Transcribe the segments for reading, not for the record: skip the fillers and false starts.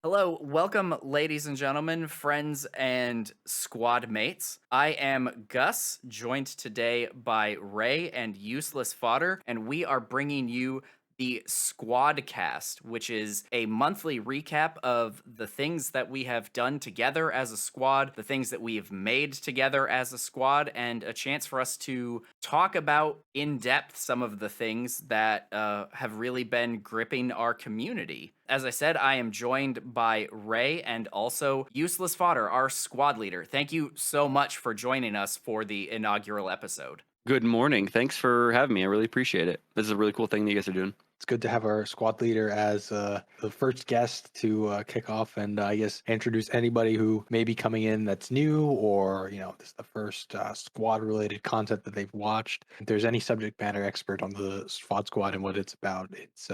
Hello, welcome, ladies and gentlemen, friends and squad mates. I am Gus, joined today by Ray and UselessFodder, and we are bringing you the SquadCast, which is a monthly recap of the things that we have done together as a squad, the things that we have made together as a squad, and a chance for us to talk about in depth some of the things that have really been gripping our community. As I said, I am joined by Ray and also Useless Fodder, our squad leader. Thank you so much for joining us for the inaugural episode. Good morning. Thanks for having me. I really appreciate it. This is a really cool thing that you guys are doing. It's good to have our squad leader as the first guest to kick off and I guess introduce anybody who may be coming in that's new or, this is the first squad related content that they've watched. If there's any subject matter expert on the SWAT squad and what it's about, it's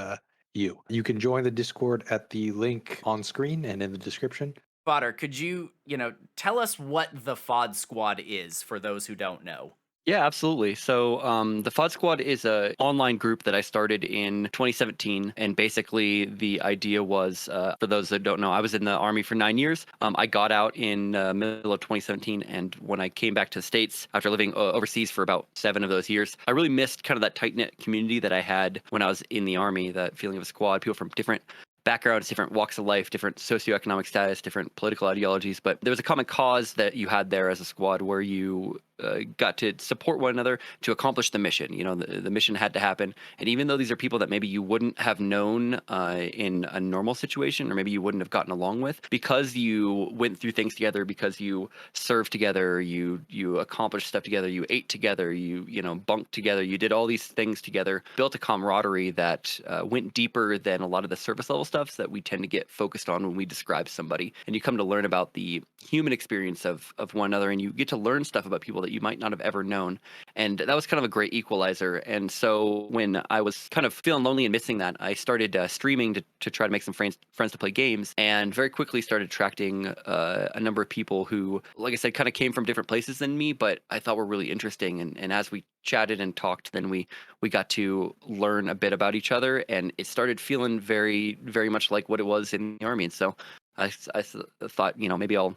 you. You can join the Discord at the link on screen and in the description. Fodder, could you tell us what the FOD squad is for those who don't know? Yeah, absolutely. So, the FoddSquad is a online group that I started in 2017, and basically the idea was, for those that don't know, I was in the Army for 9 years. I got out in middle of 2017, and when I came back to the States after living overseas for about 7 of those years, I really missed kind of that tight knit community that I had when I was in the Army. That feeling of a squad, people from different backgrounds, different walks of life, different socioeconomic status, different political ideologies. But there was a common cause that you had there as a squad where you got to support one another to accomplish the mission. You know, the mission had to happen. And even though these are people that maybe you wouldn't have known in a normal situation, or maybe you wouldn't have gotten along with, because you went through things together, because you served together, you accomplished stuff together, you ate together, you bunked together, you did all these things together, built a camaraderie that went deeper than a lot of the surface level stuff that we tend to get focused on when we describe somebody. And you come to learn about the human experience of one another, and you get to learn stuff about people that you might not have ever known. And that was kind of a great equalizer. And so when I was kind of feeling lonely and missing that, I started streaming to try to make some friends to play games, and very quickly started attracting a number of people who, like I said, kind of came from different places than me, but I thought were really interesting. And as we chatted and talked, then we got to learn a bit about each other, and it started feeling very, very much like what it was in the Army. And so I thought, maybe I'll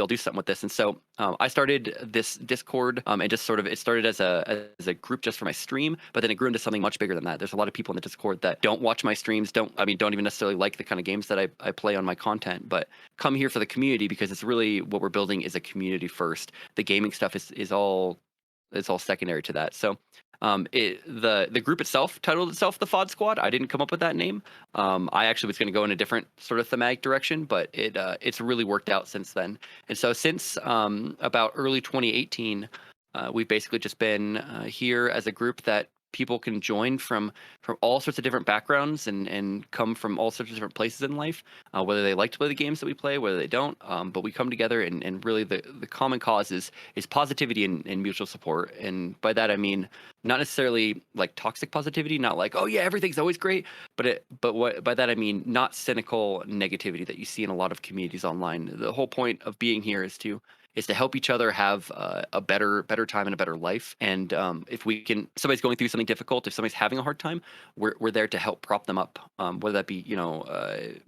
do something with this. And so I started this Discord, and just sort of it started as a group just for my stream, but then it grew into something much bigger than that. There's a lot of people in the Discord that don't watch my streams, don't even necessarily like the kind of games that I play on my content, but come here for the community, because it's really what we're building is a community first. The gaming stuff is all secondary to that. So the group itself titled itself the FOD Squad. I didn't come up with that name. I actually was going to go in a different sort of thematic direction, but it's really worked out since then. And so since about early 2018, we've basically just been here as a group that people can join from all sorts of different backgrounds and come from all sorts of different places in life, whether they like to play the games that we play, whether they don't. But we come together, and really the common cause is positivity and mutual support. And by that I mean not necessarily like toxic positivity, not like, oh yeah, everything's always great, but what by that I mean not cynical negativity that you see in a lot of communities online. The whole point of being here is to help each other have a better time and a better life. And if we can, somebody's going through something difficult, if somebody's having a hard time, we're there to help prop them up. Whether that be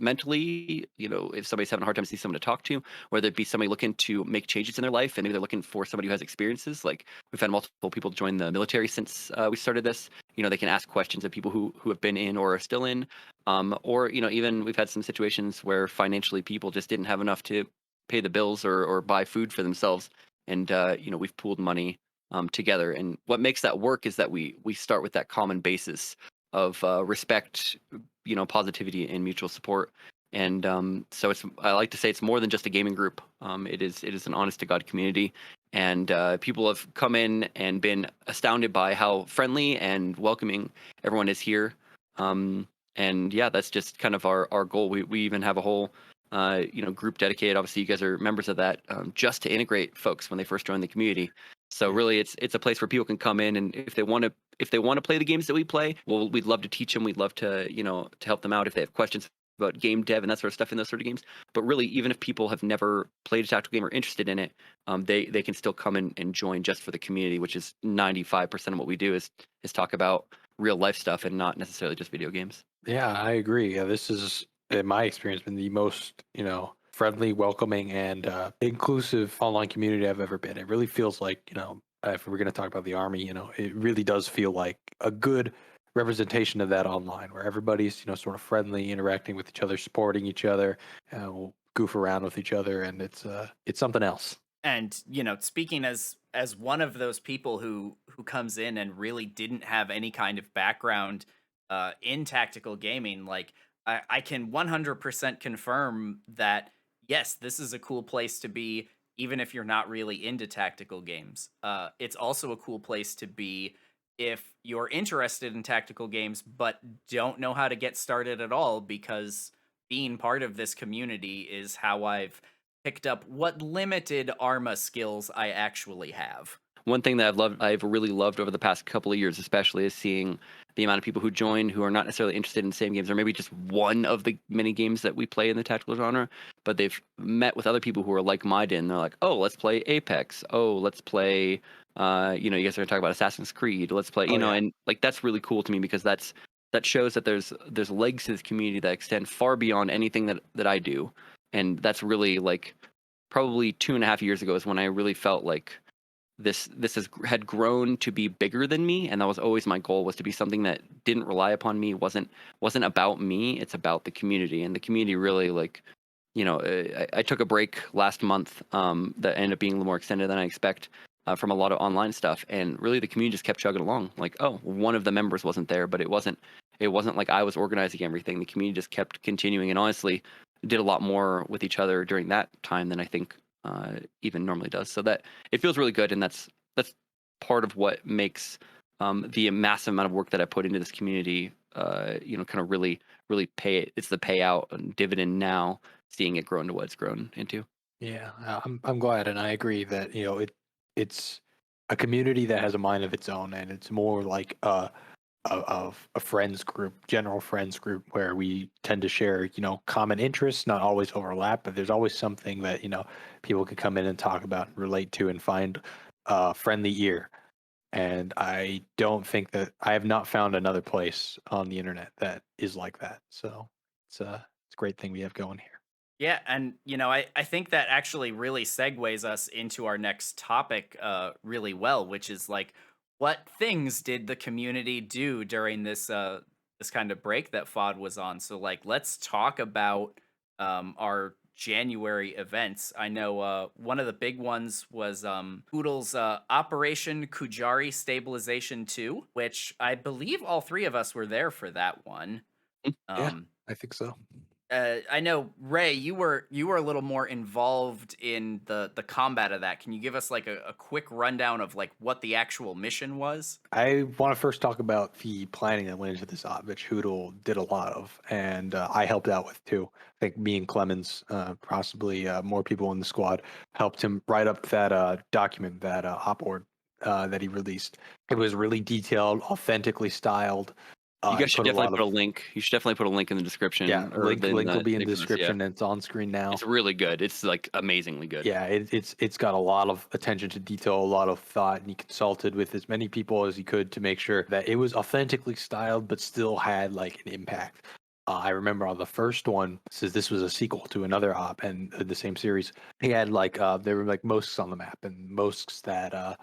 mentally, if somebody's having a hard time, see someone to talk to. Whether it be somebody looking to make changes in their life, and maybe they're looking for somebody who has experiences. Like we've had multiple people join the military since we started this. They can ask questions of people who have been in or are still in. Or even we've had some situations where financially people just didn't have enough to pay the bills or buy food for themselves, and we've pooled money together. And what makes that work is that we start with that common basis of respect, positivity and mutual support. And so I like to say it's more than just a gaming group. It is an honest to God community, and people have come in and been astounded by how friendly and welcoming everyone is here. And yeah, that's just kind of our goal. We even have a whole group dedicated. Obviously, you guys are members of that, just to integrate folks when they first join the community. So really, it's a place where people can come in, and if they want to play the games that we play, well, we'd love to teach them. We'd love to to help them out if they have questions about game dev and that sort of stuff in those sort of games. But really, even if people have never played a tactical game or interested in it, they can still come in and join just for the community, which is 95% of what we do is talk about real life stuff and not necessarily just video games. Yeah, I agree. This is in my experience, been the most, friendly, welcoming, and inclusive online community I've ever been. It really feels like, if we're going to talk about the army, it really does feel like a good representation of that online, where everybody's, sort of friendly, interacting with each other, supporting each other, we'll goof around with each other, and it's something else. And speaking as one of those people who comes in and really didn't have any kind of background in tactical gaming, like I can 100% confirm that yes, this is a cool place to be, even if you're not really into tactical games. It's also a cool place to be if you're interested in tactical games but don't know how to get started at all, because being part of this community is how I've picked up what limited Arma skills I actually have. One thing that I've really loved over the past couple of years, especially, is seeing the amount of people who join who are not necessarily interested in the same games, or maybe just one of the many games that we play in the tactical genre, but they've met with other people who are like-minded, and they're like, "Oh, let's play Apex. Oh, let's play, you guys are gonna talk about Assassin's Creed. Let's play, Oh yeah. and like that's really cool to me because that shows that there's legs to this community that extend far beyond anything that I do, and that's really like probably 2.5 years ago is when I really felt like had grown to be bigger than me, and that was always my goal, was to be something that didn't rely upon me, wasn't about me. It's about the community, and the community really, like, I took a break last month that ended up being a little more extended than I expect, from a lot of online stuff, and really the community just kept chugging along. Like, oh, one of the members wasn't there, but it wasn't like I was organizing everything. The community just kept continuing, and honestly did a lot more with each other during that time than I think even normally does. So that it feels really good, and that's part of what makes the massive amount of work that I put into this community, kind of really pay it. It's the payout and dividend now, seeing it grow into what it's grown into. Yeah, I'm glad, and I agree that it's a community that has a mind of its own, and it's more like of a friends group, general friends group, where we tend to share, common interests, not always overlap, but there's always something that people can come in and talk about and relate to and find a friendly ear. And I don't think that I have not found another place on the internet that is like that. So it's a great thing we have going here. Yeah, and I think that actually really segues us into our next topic really well, which is like, what things did the community do during this kind of break that FOD was on? So like, let's talk about our January events. I know one of the big ones was Poodle's Operation Kujari Stabilization 2, which I believe all three of us were there for that one. Yeah, Um, I think so. I know, Ray, you were a little more involved in the combat of that. Can you give us like a quick rundown of like what the actual mission was? I want to first talk about the planning that went into this op, which Hoodle did a lot of, and I helped out with too. I think me and Clemens, possibly more people in the squad, helped him write up that document, that op org that he released. It was really detailed, authentically styled. You He guys should put a definitely lot put a of link. You should definitely put a link in the yeah, description, or link in link will the be in thing the for this. Yeah, description, and it's on screen now. it's really good. It's like amazingly good. Yeah, it's got a lot of attention to detail, a lot of thought, and he consulted with as many people as he could to make sure that it was authentically styled, but still had like an impact. I remember on the first one, since this was a sequel to another op and the same series, he had like there were like mosques on the map and mosques that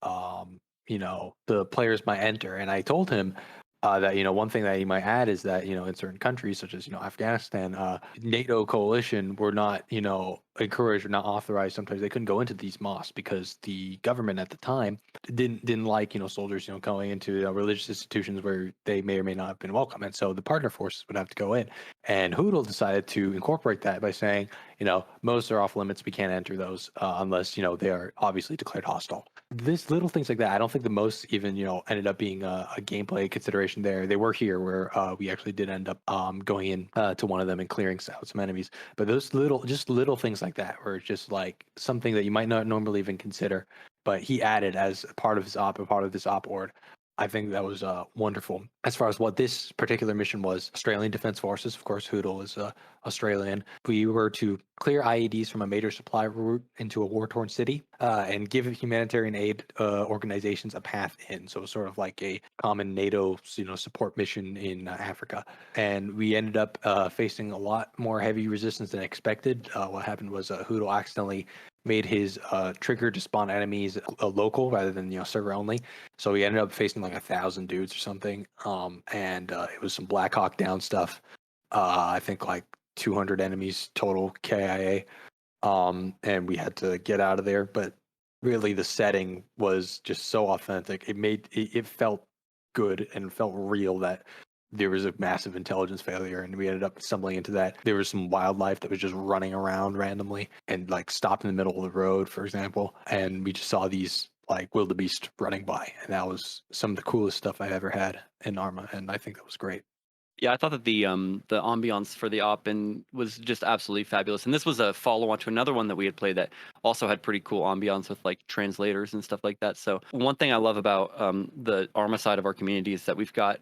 the players might enter, and I told him that one thing that he might add is that in certain countries such as Afghanistan, NATO coalition were not encouraged or not authorized. Sometimes they couldn't go into these mosques because the government at the time didn't like soldiers going into religious institutions where they may or may not have been welcome, and so the partner forces would have to go in. And Hoodle decided to incorporate that by saying most are off limits. We can't enter those unless they are obviously declared hostile. This little things like that. I don't think the most even ended up being a gameplay consideration there. They were here where we actually did end up going in to one of them and clearing out some enemies. But those little things like that were just like something that you might not normally even consider. But he added as a part of his op, a part of this op org. I think that was wonderful. As far as what this particular mission was, Australian Defence Forces, of course, Hoodle is Australian. We were to clear IEDs from a major supply route into a war-torn city and give humanitarian aid organizations a path in. So it was sort of like a common NATO, support mission in Africa. And we ended up facing a lot more heavy resistance than expected. What happened was Hoodle accidentally made his trigger to spawn enemies local rather than server only. So we ended up facing like 1,000 dudes or something. And it was some Black Hawk Down stuff. I think like 200 enemies total KIA. And we had to get out of there. But really, the setting was just so authentic. It felt good and felt real that there was a massive intelligence failure, and we ended up stumbling into that. There was some wildlife that was just running around randomly and like stopped in the middle of the road, for example. And we just saw these like wildebeest running by, and that was some of the coolest stuff I ever had in Arma, and I think that was great. Yeah, I thought that the ambiance for the op and was just absolutely fabulous. And this was a follow on to another one that we had played that also had pretty cool ambiance with like translators and stuff like that. So one thing I love about the Arma side of our community is that we've got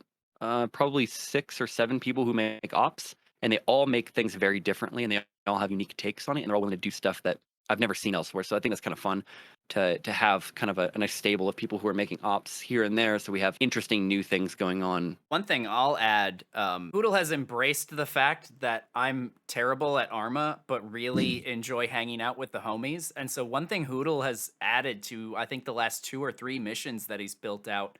probably 6 or 7 people who make ops, and they all make things very differently, and they all have unique takes on it, and they're all going to do stuff that I've never seen elsewhere. So I think that's kind of fun to have kind of a nice stable of people who are making ops here and there. So we have interesting new things going on. One thing I'll add, Poodle has embraced the fact that I'm terrible at Arma, but really enjoy hanging out with the homies. And so one thing Hoodle has added to, I think, the last 2 or 3 missions that he's built out,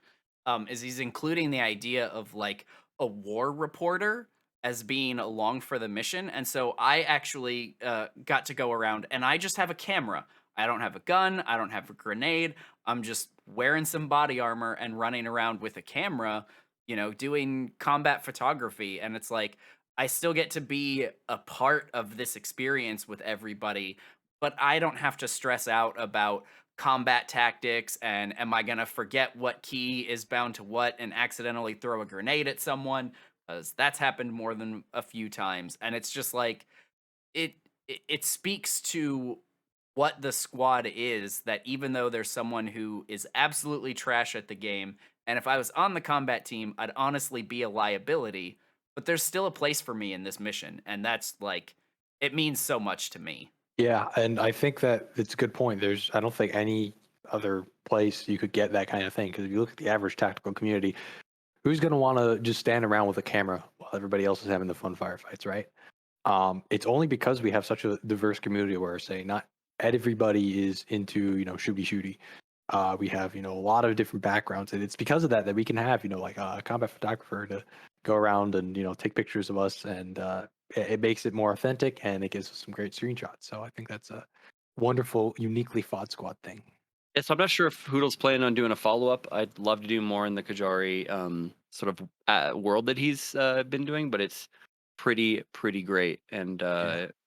is he's including the idea of like a war reporter as being along for the mission. And so I actually got to go around, and I just have a camera. I don't have a gun. I don't have a grenade. I'm just wearing some body armor and running around with a camera, doing combat photography. And it's like, I still get to be a part of this experience with everybody, but I don't have to stress out about combat tactics and am I going to forget what key is bound to what and accidentally throw a grenade at someone, because that's happened more than a few times. And it's just like, it speaks to what the squad is, that even though there's someone who is absolutely trash at the game, and if I was on the combat team, I'd honestly be a liability, but there's still a place for me in this mission, and that's like, it means so much to me. Yeah, and I think that it's a good point. I don't think any other place you could get that kind of thing, because if you look at the average tactical community, who's going to want to just stand around with a camera while everybody else is having the fun firefights, right? It's only because we have such a diverse community where, say, not everybody is into shooty. We have a lot of different backgrounds, and it's because of that we can have like a combat photographer to go around and take pictures of us, and it makes it more authentic, and it gives us some great screenshots. So I think that's a wonderful, uniquely FoddSquad thing. Yeah, so I'm not sure if Hoodle's planning on doing a follow-up. I'd love to do more in the Kujari sort of world that he's been doing, but it's pretty great, and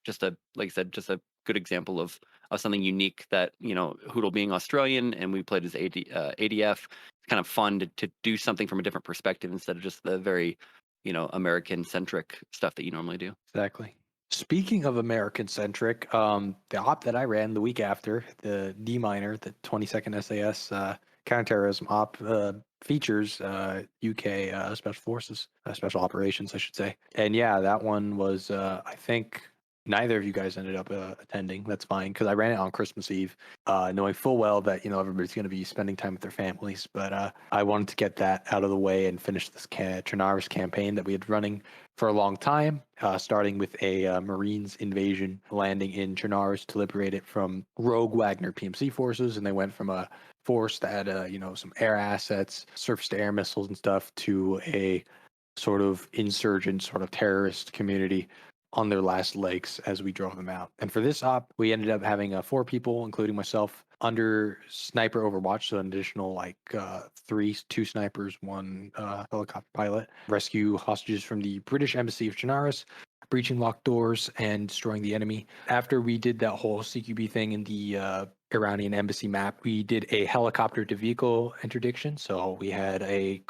just like I said, just a good example of something unique that Hoodle being Australian and we played as ADF. It's kind of fun to do something from a different perspective instead of just the very American centric stuff that you normally do. Exactly. Speaking of American centric, the op that I ran the week after, the D minor, the 22nd SAS counterterrorism op, features UK special forces, special operations, I should say. And yeah, that one was, I think neither of you guys ended up attending. That's fine, because I ran it on Christmas Eve, knowing full well that everybody's going to be spending time with their families. But I wanted to get that out of the way and finish this Trinaris campaign that we had running for a long time, starting with a Marines invasion, landing in Trinaris to liberate it from rogue Wagner PMC forces, and they went from a force that had some air assets, surface-to-air missiles and stuff, to a sort of insurgent, sort of terrorist community on their last legs as we drove them out. And for this op, we ended up having 4 people, including myself, under sniper overwatch, so an additional 2 snipers, 1 helicopter pilot, rescue hostages from the British Embassy of Chinaris, breaching locked doors and destroying the enemy. After we did that whole CQB thing in the Iranian embassy map, we did a helicopter to vehicle interdiction. So we had I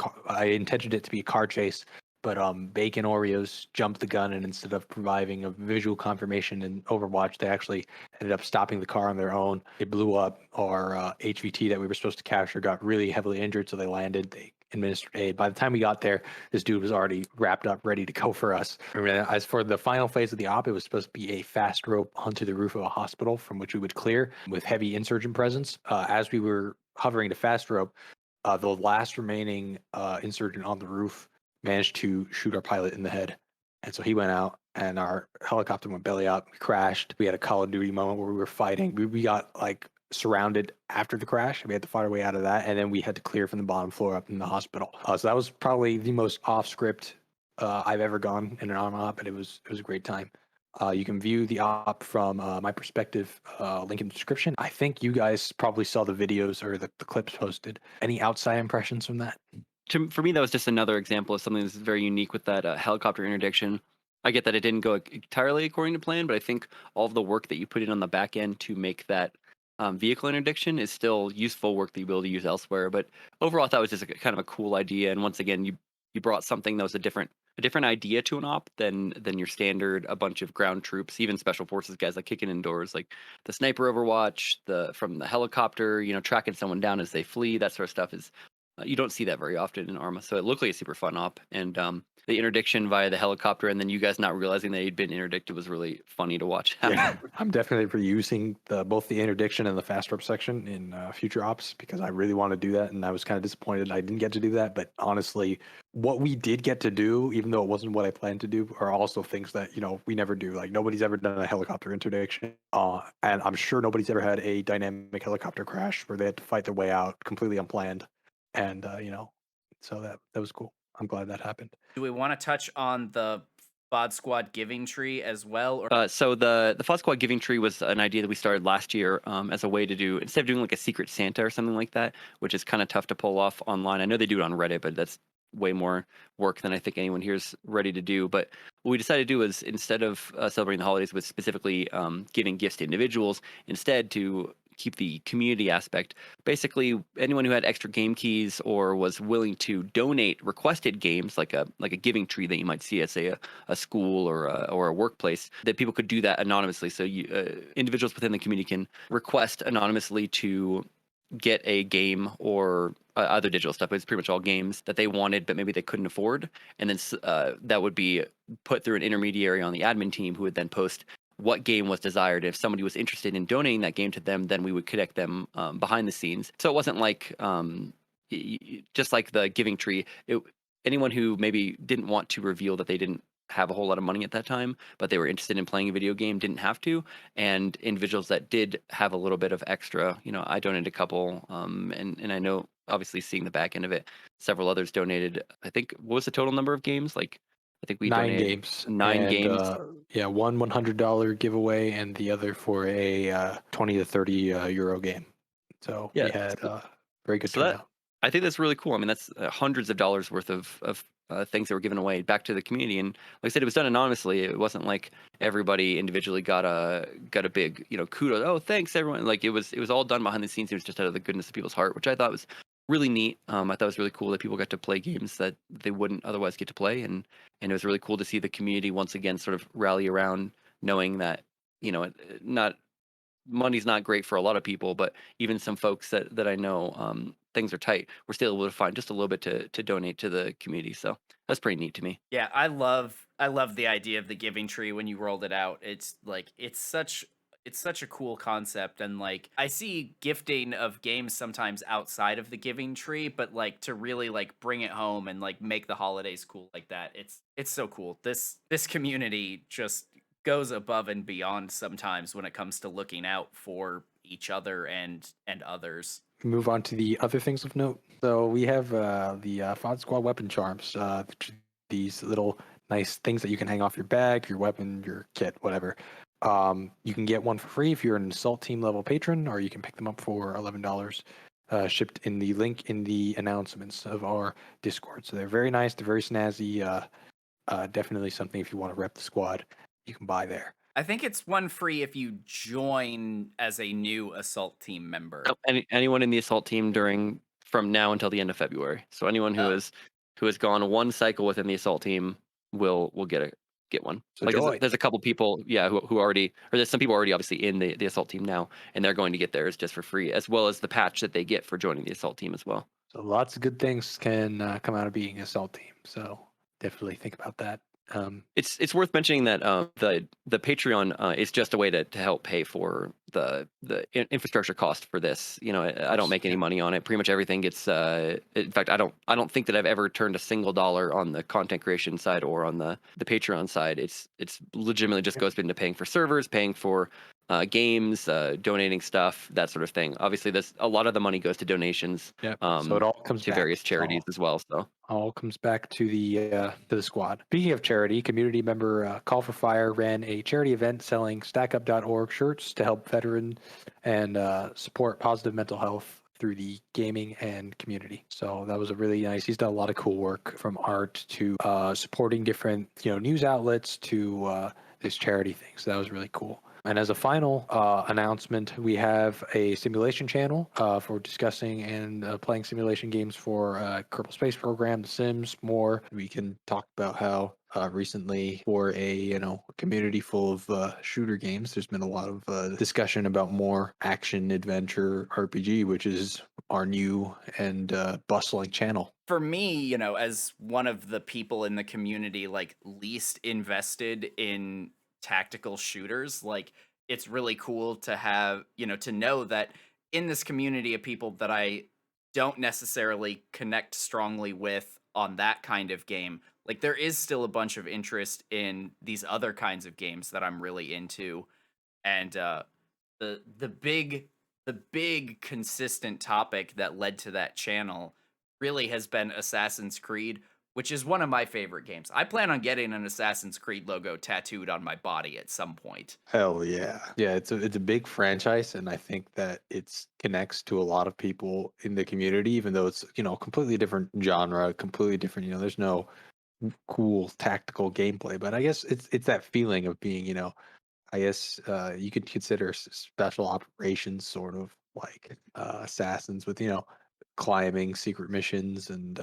intended it to be a car chase, but Bacon Oreos jumped the gun, and instead of providing a visual confirmation in Overwatch, they actually ended up stopping the car on their own. It blew up. Our HVT that we were supposed to capture got really heavily injured, so they landed. They administered aid. By the time we got there, this dude was already wrapped up, ready to go for us. And as for the final phase of the op, it was supposed to be a fast rope onto the roof of a hospital from which we would clear with heavy insurgent presence. As we were hovering to fast rope, the last remaining insurgent on the roof managed to shoot our pilot in the head. And so he went out, and our helicopter went belly up. We crashed. We had a Call of Duty moment where we were fighting. We got like surrounded after the crash. We had to fight our way out of that, and then we had to clear from the bottom floor up in the hospital. So that was probably the most off script I've ever gone in an Arma op, but it was a great time. You can view the op from my perspective, link in the description. I think you guys probably saw the videos or the clips posted. Any outside impressions from that? For me, that was just another example of something that's very unique with that helicopter interdiction. I get that it didn't go entirely according to plan, but I think all of the work that you put in on the back end to make that vehicle interdiction is still useful work that you'll be able to use elsewhere. But overall, I thought it was just kind of a cool idea. And once again, you brought something that was a different idea to an op than your standard a bunch of ground troops, even special forces guys like kicking indoors, like the sniper overwatch, from the helicopter, tracking someone down as they flee. That sort of stuff is you don't see that very often in Arma. So it looked like a super fun op, and the interdiction via the helicopter, and then you guys not realizing that you'd been interdicted was really funny to watch. Yeah, I'm definitely reusing both the interdiction and the fast rope section in future ops because I really want to do that, and I was kind of disappointed I didn't get to do that. But honestly, what we did get to do, even though it wasn't what I planned to do, are also things that we never do. Like nobody's ever done a helicopter interdiction, and I'm sure nobody's ever had a dynamic helicopter crash where they had to fight their way out completely unplanned, and so that was cool. I'm glad that happened. Do we want to touch on the FoddSquad giving tree as well? Or So the FoddSquad Giving Tree was an idea that we started last year as a way to do, instead of doing like a Secret Santa or something like that, which is kind of tough to pull off online. I know they do it on Reddit, but that's way more work than I think anyone here is ready to do. But what we decided to do is, instead of celebrating the holidays with specifically giving gifts to individuals, instead to keep the community aspect. Basically, anyone who had extra game keys or was willing to donate requested games, like a giving tree that you might see at, say, a school or a workplace, that people could do that anonymously. So individuals within the community can request anonymously to get a game or other digital stuff. It's pretty much all games that they wanted, but maybe they couldn't afford. And then that would be put through an intermediary on the admin team who would then post what game was desired. If somebody was interested in donating that game to them, then we would connect them behind the scenes. So it wasn't like just like the giving tree. Anyone who maybe didn't want to reveal that they didn't have a whole lot of money at that time, but they were interested in playing a video game, didn't have to. And individuals that did have a little bit of extra, I donated a couple, and I know obviously seeing the back end of it, several others donated. I think, what was the total number of games? Like, I think we 9 donated games. 9 and, games. Yeah, one $100 giveaway and the other for a 20 to 30 euro game. So Yeah, we had very good so that turnout. I think that's really cool. I mean, that's hundreds of dollars worth of things that were given away back to the community. And like I said, it was done anonymously. It wasn't like everybody individually got a big kudos. Oh, thanks everyone. Like it was all done behind the scenes. It was just out of the goodness of people's heart, which I thought was really neat. I thought it was really cool that people got to play games that they wouldn't otherwise get to play, and it was really cool to see the community once again sort of rally around, knowing that not money's not great for a lot of people, but even some folks that I know, things are tight. We're still able to find just a little bit to donate to the community. So that's pretty neat to me. yeah, I love the idea of the giving tree when you rolled it out. It's like it's such a cool concept, and like I see gifting of games sometimes outside of the giving tree, but like to really like bring it home and like make the holidays cool like that. It's so cool. This community just goes above and beyond sometimes when it comes to looking out for each other and others. Move on to the other things of note. So we have the FoddSquad weapon charms. These little nice things that you can hang off your bag, your weapon, your kit, whatever. You can get one for free if you're an assault team level patron, or you can pick them up for $11. Shipped in the link in the announcements of our Discord. So they're very nice. They're very snazzy. Definitely something if you want to rep the squad, you can buy there. I think it's one free if you join as a new assault team member. Anyone in the assault team from now until the end of February. So anyone who has gone one cycle within the assault team will get one. So Like there's a couple people, who already, or there's some people already obviously in the assault team now, and they're going to get theirs just for free, as well as the patch that they get for joining the assault team as well. So lots of good things can come out of being a SALT team. So definitely think about that. It's worth mentioning that the Patreon is just a way to help pay for the infrastructure cost for this. You know, I don't make any money on it. Pretty much everything gets. In fact, I don't think that I've ever turned a single dollar on the content creation side or on the Patreon side. It's legitimately just goes into paying for servers, paying for games, donating stuff, that sort of thing. Obviously, this a lot of the money goes to donations. Yeah. So it all comes to back. various charities as well. So all comes back to the squad. Speaking of charity, community member Call for Fire ran a charity event selling StackUp.org shirts to help veterans and support positive mental health through the gaming and community. So that was a really nice. He's done a lot of cool work, from art to supporting different news outlets to this charity thing. So that was really cool. And as a final announcement, we have a simulation channel for discussing and playing simulation games for Kerbal Space Program, The Sims, more. We can talk about how recently, for a community full of shooter games, there's been a lot of discussion about more action adventure RPG, which is our new and bustling channel. For me, as one of the people in the community like least invested in tactical shooters, like it's really cool to have, to know that in this community of people that I don't necessarily connect strongly with on that kind of game, like there is still a bunch of interest in these other kinds of games that I'm really into. And the big consistent topic that led to that channel really has been Assassin's Creed, which is one of my favorite games. I plan on getting an Assassin's Creed logo tattooed on my body at some point. Hell yeah. Yeah, it's a big franchise, and I think that it's connects to a lot of people in the community, even though it's, completely different genre, completely different, there's no cool tactical gameplay, but I guess it's that feeling of being, I guess you could consider special operations sort of like assassins with, climbing secret missions and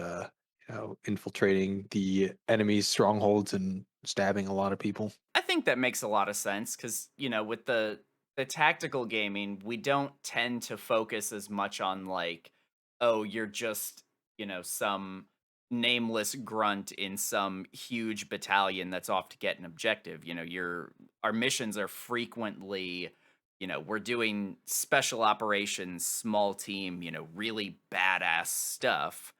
infiltrating the enemy's strongholds and stabbing a lot of people. I think that makes a lot of sense because, with the tactical gaming, we don't tend to focus as much on like, oh, you're just, some nameless grunt in some huge battalion that's off to get an objective. Our missions are frequently, we're doing special operations, small team, really badass stuff.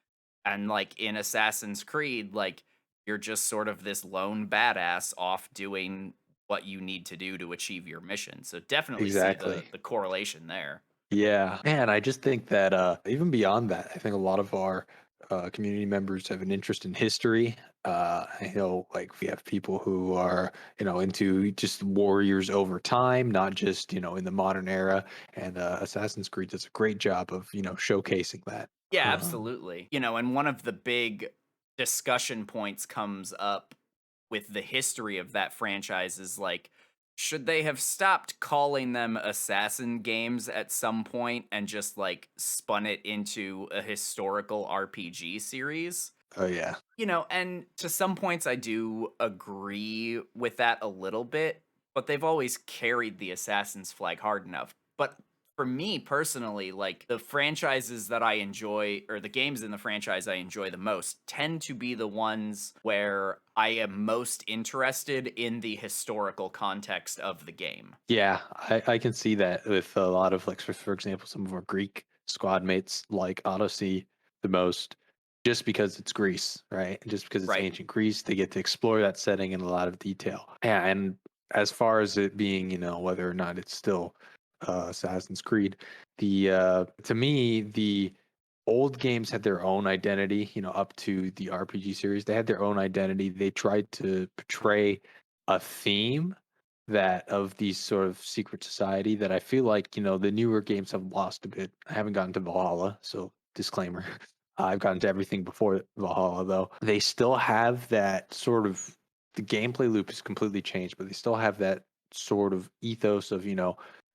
And like in Assassin's Creed, like you're just sort of this lone badass off doing what you need to do to achieve your mission. So definitely see Exactly. the correlation there. Yeah, and I just think that even beyond that, I think a lot of our community members have an interest in history. I know, like, we have people who are, into just warriors over time, not just, in the modern era. And Assassin's Creed does a great job of, showcasing that. Yeah, Um, absolutely. And one of the big discussion points comes up with the history of that franchise is like, should they have stopped calling them assassin games at some point and just like spun it into a historical RPG series? oh yeah, And to some points, I do agree with that a little bit, but they've always carried the Assassin's flag hard enough. But for me personally, like the franchises that I enjoy, or the games in the franchise I enjoy the most, tend to be the ones where I am most interested in the historical context of the game. yeah, I can see that with a lot of, like, for example, some of our Greek squad mates like Odyssey the most, just because it's Greece, right? And just because it's Right. ancient Greece, they get to explore that setting in a lot of detail. Yeah, and as far as it being, whether or not it's still Assassin's Creed, the to me, the old games had their own identity, up to the RPG series. They had their own identity. They tried to portray a theme that of these sort of secret society that I feel like, the newer games have lost a bit. I haven't gotten to Valhalla, so disclaimer. I've gotten to everything before Valhalla, though. They still have that sort of, the gameplay loop has completely changed, but they still have that sort of ethos of,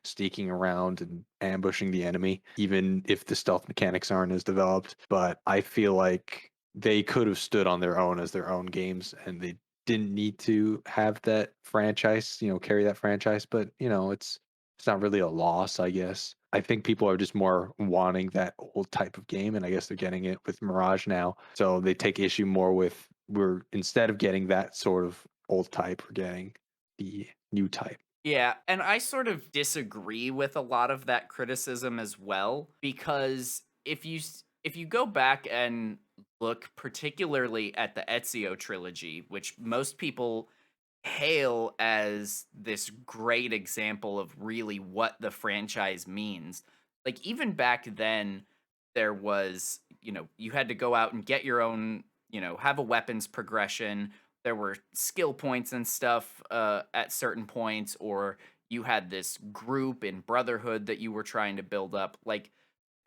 sneaking around and ambushing the enemy, even if the stealth mechanics aren't as developed. But I feel like they could have stood on their own as their own games, and they didn't need to have that franchise, carry that franchise. But it's it's not really a loss, I guess. I think people are just more wanting that old type of game, and I guess they're getting it with Mirage now. So they take issue more with we're instead of getting that sort of old type, we're getting the new type. Yeah, and I sort of disagree with a lot of that criticism as well because if you go back and look particularly at the Ezio trilogy, which most people hail as this great example of really what the franchise means. Like even back then there was, you had to go out and get your own, have a weapons progression. There were skill points and stuff at certain points, or you had this group in Brotherhood that you were trying to build up. Like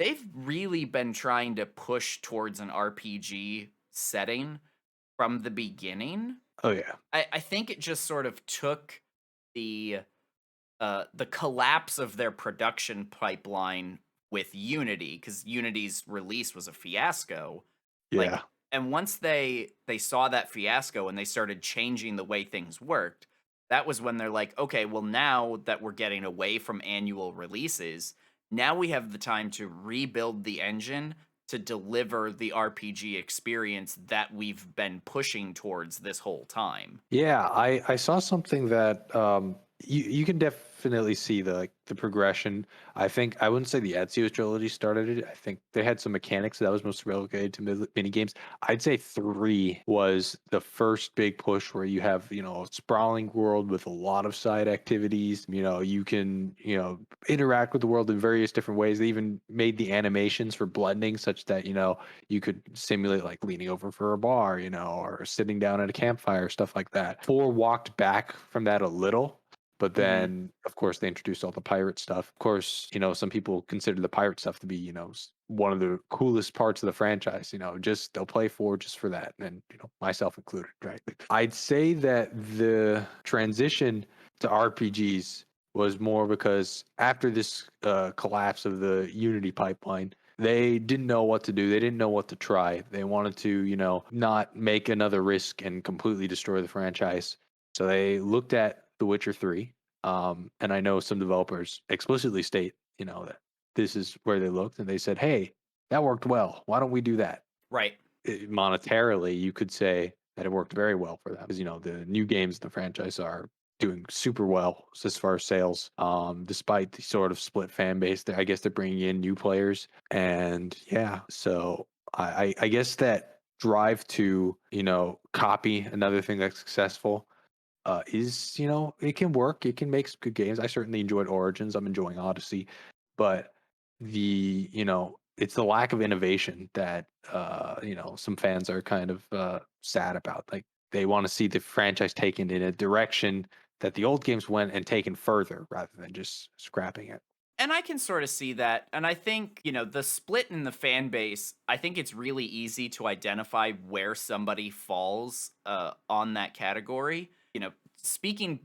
they've really been trying to push towards an RPG setting from the beginning. Oh yeah. I think it just sort of took the the collapse of their production pipeline with Unity, because Unity's release was a fiasco. Like, Yeah. and once they saw that fiasco and they started changing the way things worked, that was when they're like, okay, well now that we're getting away from annual releases, now we have the time to rebuild the engine to deliver the RPG experience that we've been pushing towards this whole time. Yeah, I saw something that you can definitely see the progression. I think I wouldn't say the Ezio trilogy started it. I think they had some mechanics that was mostly relegated to mini games. I'd say three was the first big push where you have, a sprawling world with a lot of side activities. You can, interact with the world in various different ways. They even made the animations for blending such that, you could simulate like leaning over for a bar, or sitting down at a campfire, stuff like that. Four walked back from that a little, but Hmm. then of course they introduced all the pirate stuff. Of course, some people consider the pirate stuff to be, one of the coolest parts of the franchise. Just they'll play for just for that, and myself included, right? I'd say that the transition to RPGs was more because after this collapse of the Unity pipeline, they didn't know what to do. They didn't know what to try. They wanted to, not make another risk and completely destroy the franchise. So they looked at The Witcher 3. And I know some developers explicitly state, that this is where they looked and they said, hey, that worked well. Why don't we do that? Right. Monetarily, you could say that it worked very well for them because the new games in the franchise are doing super well as far as sales. Despite the sort of split fan base, I guess they're bringing in new players, and yeah, so I guess that drive to copy another thing that's successful is it can work. It can make some good games. I certainly enjoyed Origins. I'm enjoying Odyssey, but the it's the lack of innovation that some fans are kind of sad about. Like they want to see the franchise taken in a direction that the old games went and taken further rather than just scrapping it. And I can sort of see that. And I think, the split in the fan base, I think it's really easy to identify where somebody falls on that category. Speaking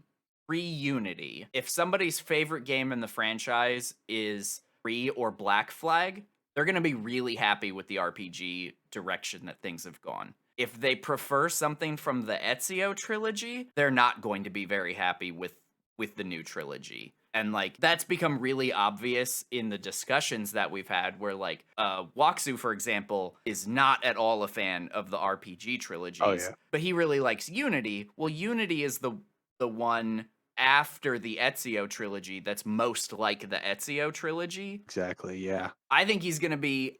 pre Unity, if somebody's favorite game in the franchise is Free or Black Flag, they're going to be really happy with the RPG direction that things have gone. If they prefer something from the Ezio trilogy, they're not going to be very happy with the new trilogy. And like that's become really obvious in the discussions that we've had where like Waksu, for example, is not at all a fan of the RPG Oh trilogies, yeah, but he really likes Unity. Well, Unity is the one after the Ezio trilogy that's most like the Ezio trilogy. exactly. Yeah. I think he's gonna be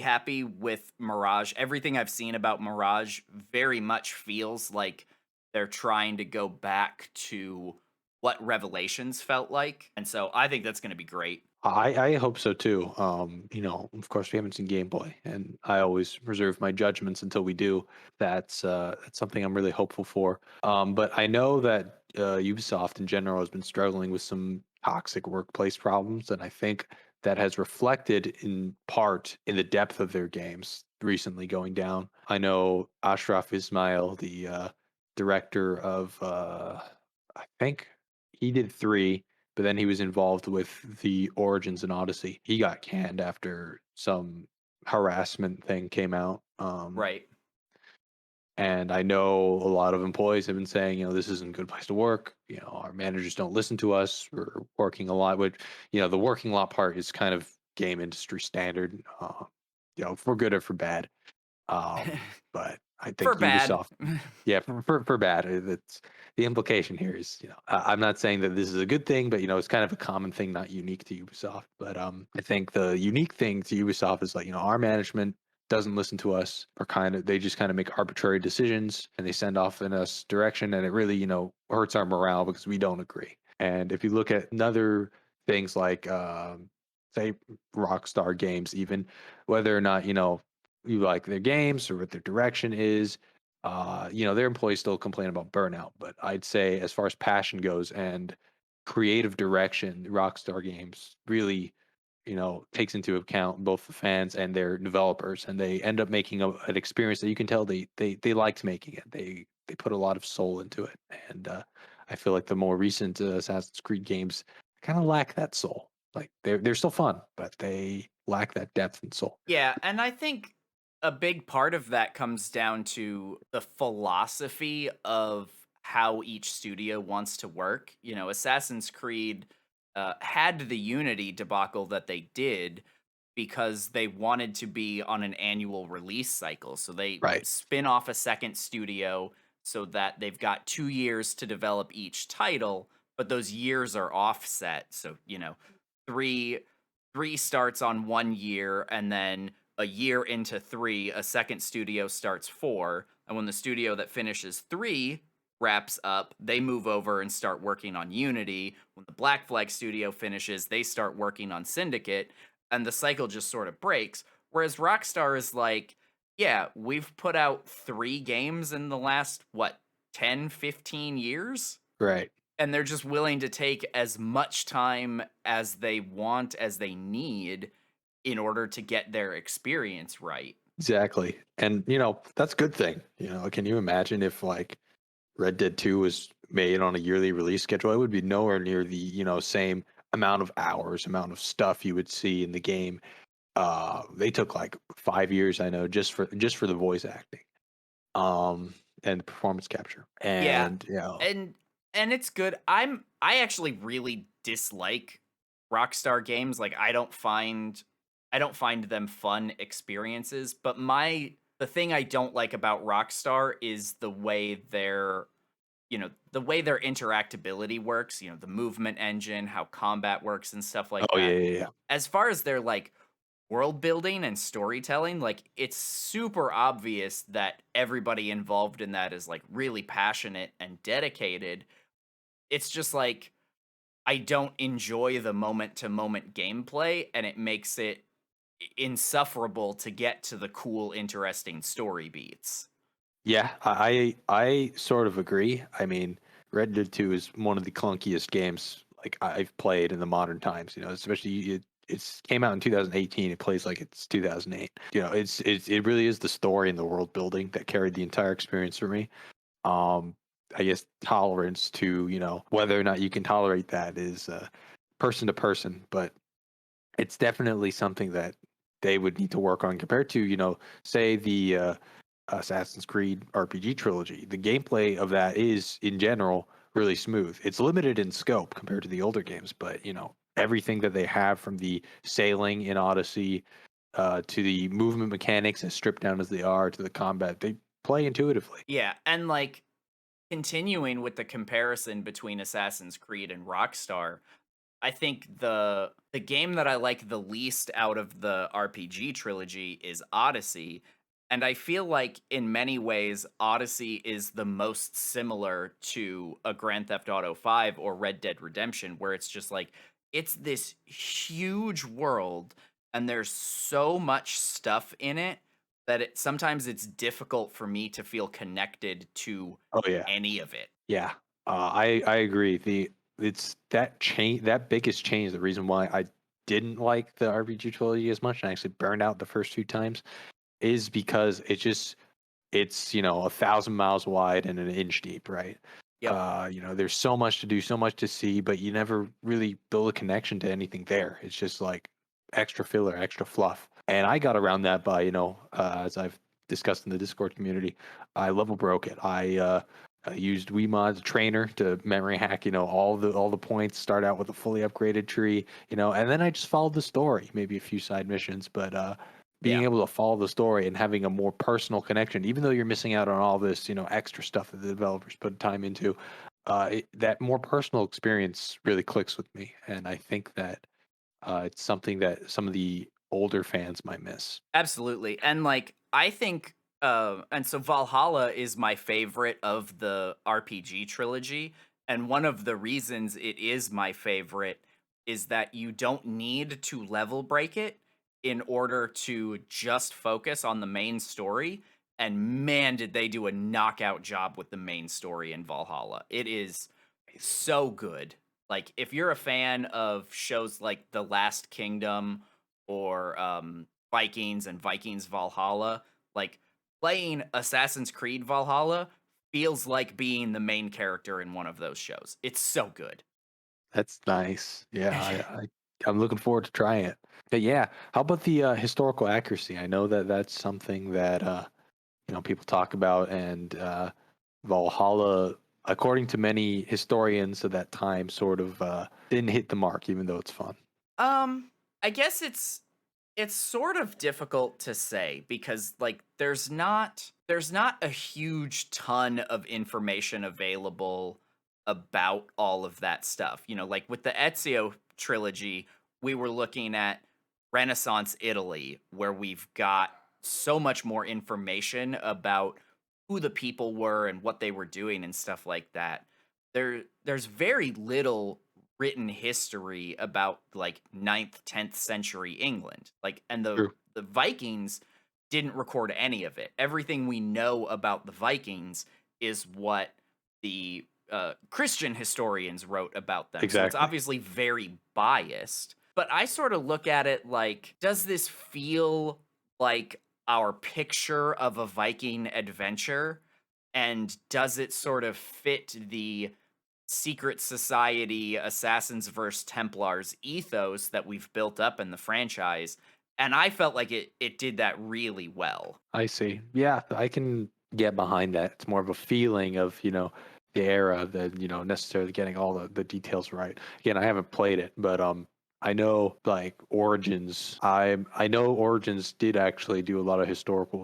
happy with Mirage. Everything I've seen about Mirage very much feels like they're trying to go back to what Revelations felt like. And so I think that's gonna be great. I hope so too. Of course we haven't seen gameplay, and I always reserve my judgments until we do. That's something I'm really hopeful for. But I know that Ubisoft in general has been struggling with some toxic workplace problems, and I think that has reflected in part in the depth of their games recently going down. I know Ashraf Ismail, the director of I think he did three, but then he was involved with the Origins and Odyssey. He got canned after some harassment thing came out. Right. And I know a lot of employees have been saying, this isn't a good place to work. Our managers don't listen to us. We're working a lot. With, the working a lot part is kind of game industry standard, for good or for bad. But I think For bad. Ubisoft, yeah, for bad. That's the implication here is, I'm not saying that this is a good thing, but it's kind of a common thing, not unique to Ubisoft. But I think the unique thing to Ubisoft is like, our management doesn't listen to us, or they just kind of make arbitrary decisions and they send off in us direction, and it really, hurts our morale because we don't agree. And if you look at other things like, say, Rockstar Games, even whether or not you like their games or what their direction is. Their employees still complain about burnout, but I'd say as far as passion goes and creative direction, Rockstar Games really, takes into account both the fans and their developers, and they end up making an experience that you can tell they liked making it. They put a lot of soul into it, and I feel like the more recent Assassin's Creed games kind of lack that soul. Like they're still fun, but they lack that depth and soul. Yeah, and I think a big part of that comes down to the philosophy of how each studio wants to work. Assassin's Creed had the Unity debacle that they did because they wanted to be on an annual release cycle. So they Right. spin off a second studio so that they've got 2 years to develop each title, but those years are offset. So, three three starts on 1 year, and then a year into three, a second studio starts four. And when the studio that finishes three wraps up, they move over and start working on Unity. When the Black Flag studio finishes, they start working on Syndicate, and the cycle just sort of breaks. Whereas Rockstar is like, yeah, we've put out 3 games in the last, 10, 15 years? Right. And they're just willing to take as much time as they want, as they need, in order to get their experience right. Exactly. And that's a good thing. Can you imagine if like Red Dead 2 was made on a yearly release schedule? It would be nowhere near the, same amount of hours, amount of stuff you would see in the game. They took like 5 years, I know, just for the voice acting. And the performance capture. Yeah. And And it's good. I actually really dislike Rockstar games. Like I don't find them fun experiences, but the thing I don't like about Rockstar is the way their interactability works, the movement engine, how combat works and stuff like oh yeah, that. yeah, yeah. As far as their like world building and storytelling, like it's super obvious that everybody involved in that is like really passionate and dedicated. It's just like I don't enjoy the moment to moment gameplay, and it makes it insufferable to get to the cool, interesting story beats. Yeah, I sort of agree. I mean, Red Dead 2 is one of the clunkiest games like I've played in the modern times. Especially it's came out in 2018. It plays like it's 2008. It really is the story and the world building that carried the entire experience for me. Um, I guess tolerance to whether or not you can tolerate that is person to person, but it's definitely something that they would need to work on compared to say the Assassin's Creed RPG trilogy. The gameplay of that is, in general, really smooth. It's limited in scope compared to the older games, but everything that they have from the sailing in Odyssey to the movement mechanics, as stripped down as they are, to the combat, they play intuitively. Yeah, and like continuing with the comparison between Assassin's Creed and Rockstar, I think the game that I like the least out of the RPG trilogy is Odyssey. And I feel like in many ways Odyssey is the most similar to a Grand Theft Auto 5 or Red Dead Redemption, where it's just like it's this huge world and there's so much stuff in it that sometimes it's difficult for me to feel connected to Oh yeah, any of it. yeah. I agree. It's that change, that biggest change. The reason why I didn't like the RPG trilogy as much and I actually burned out the first 2 times is because it's 1,000 miles wide and an inch deep, right? Yep. There's so much to do, so much to see, but you never really build a connection to anything there. It's just like extra filler, extra fluff. And I got around that by as I've discussed in the Discord community, I level broke it. I used Weemod's trainer to memory hack, all the points, start out with a fully upgraded tree, and then I just followed the story, maybe a few side missions, but being Yeah. able to follow the story and having a more personal connection, even though you're missing out on all this, extra stuff that the developers put time into, that more personal experience really clicks with me, and I think that it's something that some of the older fans might miss. Absolutely. And like I think and so Valhalla is my favorite of the RPG trilogy, and one of the reasons it is my favorite is that you don't need to level break it in order to just focus on the main story. And man, did they do a knockout job with the main story in Valhalla. It is so good. Like if you're a fan of shows like The Last Kingdom or Vikings and Vikings Valhalla, like playing Assassin's Creed Valhalla feels like being the main character in one of those shows. It's so good. That's nice. Yeah, I'm looking forward to trying it. But yeah, how about the historical accuracy? I know that that's something that people talk about, and Valhalla, according to many historians of that time, sort of didn't hit the mark, even though it's fun. Um, I guess it's sort of difficult to say because like there's not a huge ton of information available about all of that stuff. Like with the Ezio trilogy, we were looking at Renaissance Italy where we've got so much more information about who the people were and what they were doing and stuff like that. There's very little written history about like ninth, 10th century England. Like and the True. the Vikings didn't record any of it. Everything we know about the Vikings is what the Christian historians wrote about them. So it's Exactly. obviously very biased. But I sort of look at it like, does this feel like our picture of a Viking adventure? And does it sort of fit the secret society assassins versus templars ethos that we've built up in the franchise? And I felt like it did that really well. I see. Yeah, I can get behind that. It's more of a feeling of, the era than, necessarily getting all the details right. Again, I haven't played it, but I know like Origins. I know Origins did actually do a lot of historical,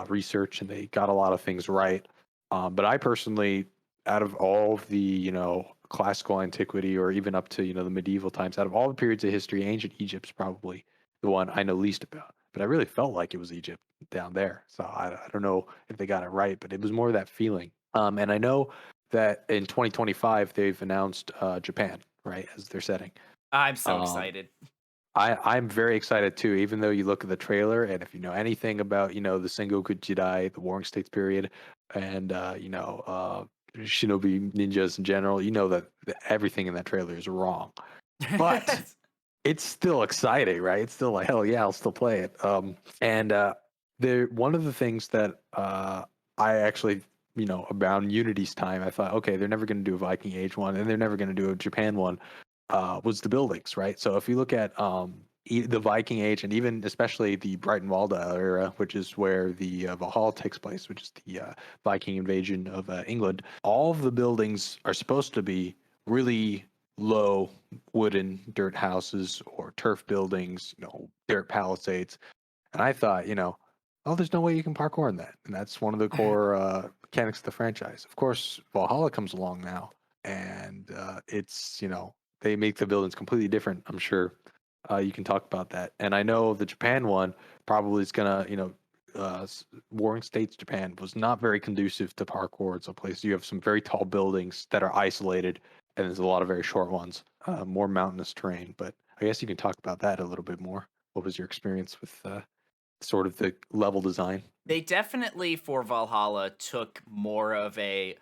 research, and they got a lot of things right. But I personally, out of all of the, classical antiquity or even up to, the medieval times, out of all the periods of history, ancient Egypt's probably the one I know least about. But I really felt like it was Egypt down there. So I don't know if they got it right, but it was more that feeling. And I know that in 2025 they've announced Japan, right, as their setting. I'm so Um, excited. I'm very excited too, even though you look at the trailer, and if you know anything about, the Sengoku Jidai, the Warring States period, and Shinobi ninjas in general, you know that everything in that trailer is wrong. But it's still exciting, right? It's still like, hell yeah, I'll still play it. And there, one of the things that I actually, around Unity's time, I thought, okay, they're never going to do a Viking Age one, and they're never going to do a Japan one. Was the buildings, right? So if you look at the Viking Age, and even especially the Brighton Walda era, which is where the Valhalla takes place, which is the Viking invasion of England, all of the buildings are supposed to be really low wooden dirt houses or turf buildings, dirt palisades. And I thought, oh, there's no way you can parkour in that. And that's one of the core mechanics of the franchise. Of course, Valhalla comes along now, and it's, they make the buildings completely different. I'm sure you can talk about that. And I know the Japan one probably is going to, Warring States Japan was not very conducive to parkour. It's a place you have some very tall buildings that are isolated, and there's a lot of very short ones, more mountainous terrain. But I guess you can talk about that a little bit more. What was your experience with sort of the level design? They definitely for Valhalla took more of a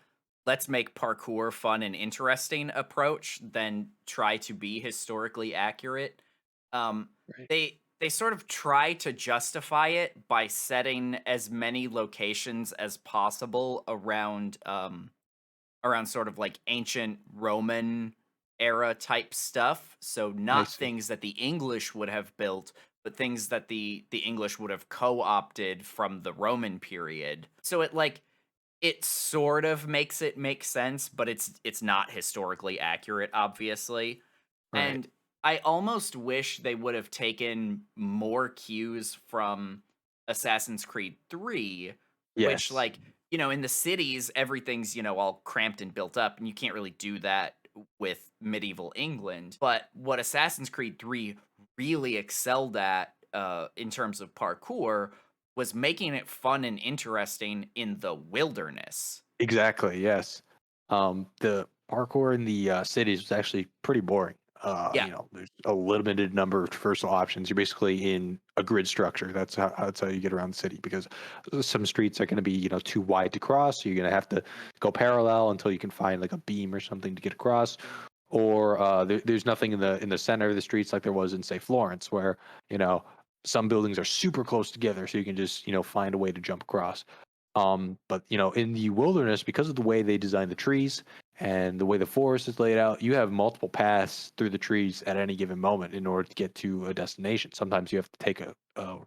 let's make parkour fun and interesting approach than try to be historically accurate. Um, Right. they sort of try to justify it by setting as many locations as possible around sort of like ancient Roman era type stuff. So I not see. things that the English would have built, but things that the English would have co-opted from the Roman period. So it sort of makes it make sense, but it's not historically accurate, obviously. Right. And I almost wish they would have taken more cues from Assassin's Creed 3, which, Yes. in the cities, everything's, all cramped and built up, and you can't really do that with medieval England. But what Assassin's Creed 3 really excelled at, in terms of parkour, was making it fun and interesting in the wilderness. Exactly. Yes. The parkour in the cities was actually pretty boring. Yeah. There's a limited number of traversal options. You're basically in a grid structure. That's how you get around the city because some streets are going to be too wide to cross. So you're going to have to go parallel until you can find like a beam or something to get across. Or there's nothing in the center of the streets like there was in say Florence, where you know some buildings are super close together, so you can just find a way to jump across. But in the wilderness, because of the way they design the trees and the way the forest is laid out, you have multiple paths through the trees at any given moment in order to get to a destination. Sometimes you have to take a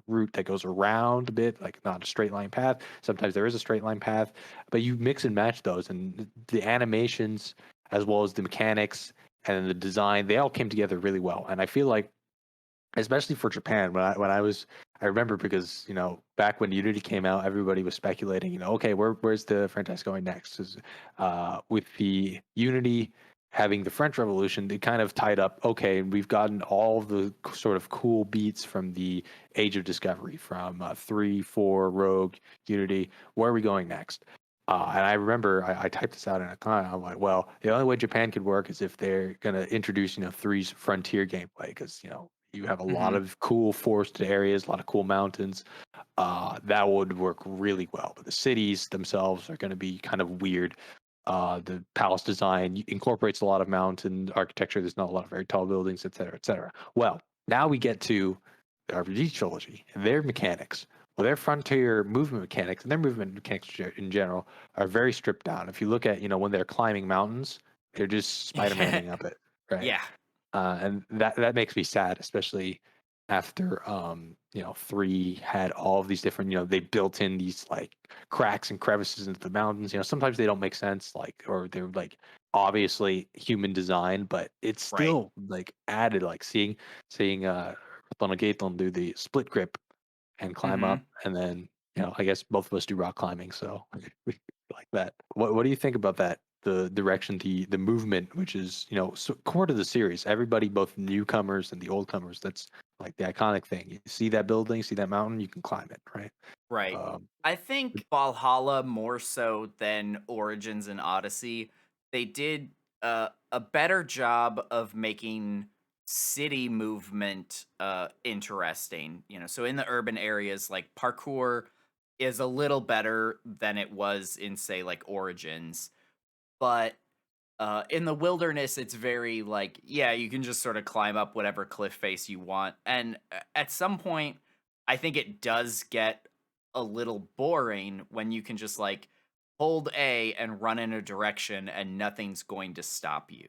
route that goes around a bit, like not a straight line path. Sometimes there is a straight line path, but you mix and match those, and the animations as well as the mechanics and the design, they all came together really well. And I feel like especially for Japan. I remember because back when Unity came out, everybody was speculating. Okay, where's the franchise going next? With the Unity having the French Revolution, they kind of tied up. Okay, we've gotten all the sort of cool beats from the Age of Discovery, from 3, 4, Rogue, Unity. Where are we going next? And I remember I typed this out in a comment. I'm like, well, the only way Japan could work is if they're going to introduce, three's frontier gameplay because, you have a lot Hmm. of cool forested areas, a lot of cool mountains. That would work really well. But the cities themselves are going to be kind of weird. The palace design incorporates a lot of mountain architecture. There's not a lot of very tall buildings, et cetera, et cetera. Well, now we get to the RPG trilogy and their mechanics. Well, their frontier movement mechanics and their movement mechanics in general are very stripped down. If you look at, when they're climbing mountains, they're just Spider-Maning up it, right? Yeah. And that makes me sad, especially after 3 had all of these different, they built in these like cracks and crevices into the mountains. Sometimes they don't make sense, like, or they're like obviously human design, but it's Right. still like added, like seeing Gaetan do the split grip and climb up, Hmm. and then I guess both of us do rock climbing, so we like that. What do you think about that? The direction, the movement, which is so core to the series. Everybody, both newcomers and the old comers, that's like the iconic thing. You see that building, see that mountain, you can climb it, right? Right. Um, I think Valhalla, more so than Origins and Odyssey, they did a better job of making city movement interesting. So in the urban areas, like parkour is a little better than it was in, say, like Origins, but in the wilderness, it's very like, yeah, you can just sort of climb up whatever cliff face you want. And at some point, I think it does get a little boring when you can just like hold A and run in a direction and nothing's going to stop you.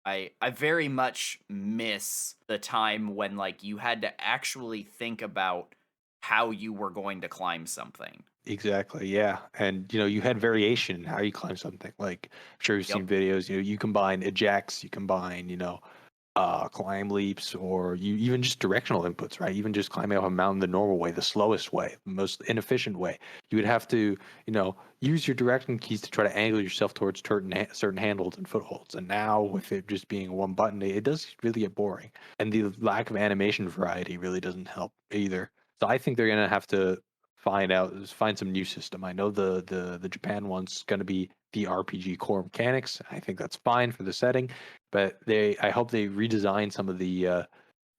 I very much miss the time when like you had to actually think about how you were going to climb something. exactly, yeah. And you had variation in how you climb something. Like I'm sure you've seen Yep. videos. You combine ejects, you combine climb leaps, or you even just directional inputs, right? Even just climbing up a mountain the normal way, the slowest way, the most inefficient way. You would have to, use your direction keys to try to angle yourself towards certain handholds and footholds. And now with it just being one button, it does really get boring. And the lack of animation variety really doesn't help either. So I think they're gonna have to find some new system. I know the Japan one's gonna be the RPG core mechanics. I think that's fine for the setting, but I hope they redesign some of the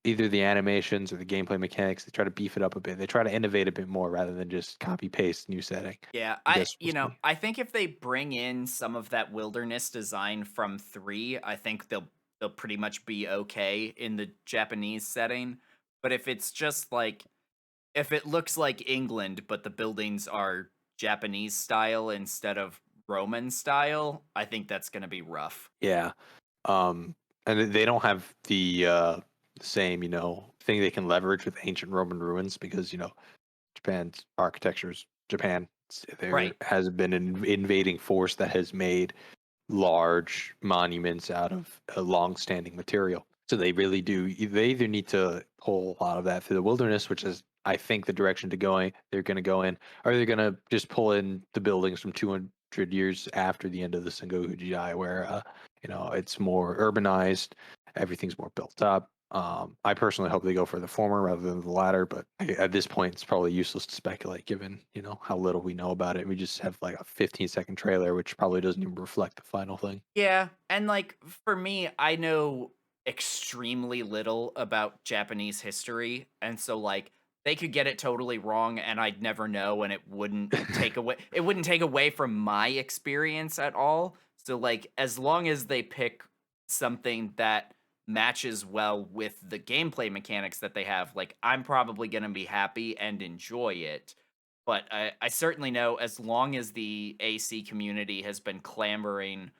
either the animations or the gameplay mechanics. They try to beef it up a bit. They try to innovate a bit more rather than just copy paste new setting. Yeah, I I guess we'll you know, see. I think if they bring in some of that wilderness design from 3, I think they'll pretty much be okay in the Japanese setting. But if it's just like if it looks like England but the buildings are Japanese style instead of Roman style, I think that's going to be rough. Yeah, and they don't have the same thing they can leverage with ancient Roman ruins because Japan's architecture's Japan. There Right. has been an invading force that has made large monuments out of a long-standing material. So they really do. They either need to pull a lot of that through the wilderness, which is, I think, the direction they're going to go in, or they're going to just pull in the buildings from 200 years after the end of the Sengoku Jidai, where it's more urbanized, everything's more built up. I personally hope they go for the former rather than the latter, but at this point, it's probably useless to speculate given how little we know about it. We just have like a 15-second trailer, which probably doesn't even reflect the final thing. Yeah, and like for me, I know extremely little about Japanese history, and so like they could get it totally wrong and I'd never know and it wouldn't take away from my experience at all. So like as long as they pick something that matches well with the gameplay mechanics that they have, like I'm probably going to be happy and enjoy it. But I certainly know as long as the AC community has been clamoring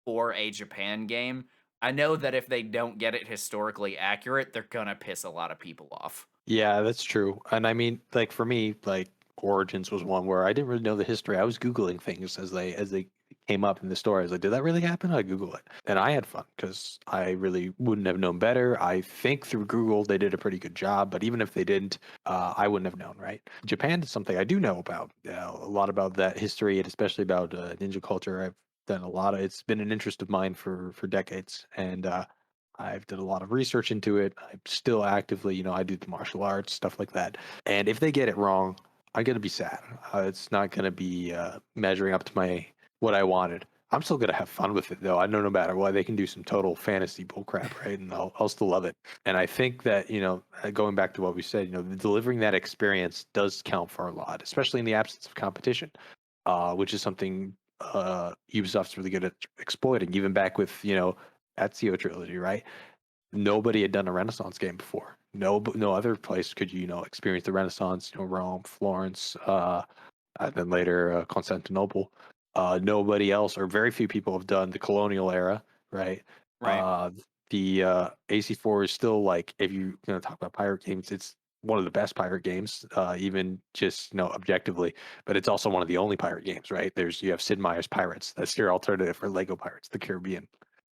for a Japan game, I know that if they don't get it historically accurate, they're gonna piss a lot of people off. Yeah, that's true. And I mean, like for me, like Origins was one where I didn't really know the history. I was Googling things as they came up in the story. I was like, did that really happen? I Google it. And I had fun because I really wouldn't have known better. I think through Google they did a pretty good job, but even if they didn't, I wouldn't have known, right? Japan is something I do know about. A lot about that history and especially about ninja culture. I've done a lot of it's been an interest of mine for decades. And I've done a lot of research into it. I'm still actively, I do the martial arts, stuff like that. And if they get it wrong, I'm gonna be sad. It's not gonna be measuring up to my what I wanted. I'm still gonna have fun with it though. I know no matter what, they can do some total fantasy bullcrap, right? And I'll still love it. And I think that going back to what we said, delivering that experience does count for a lot, especially in the absence of competition, which is something Ubisoft's really good at exploiting. Even back with Ezio trilogy, right? Nobody had done a Renaissance game before. No other place could experience the Renaissance. Rome, Florence, and then later Constantinople. Nobody else, or very few people, have done the colonial era, right? Right. Uh, the AC4 is still like, if you're going to talk about pirate games, it's one of the best pirate games, even just objectively. But it's also one of the only pirate games, right? You have Sid Meier's Pirates. That's your alternative for Lego Pirates, the Caribbean.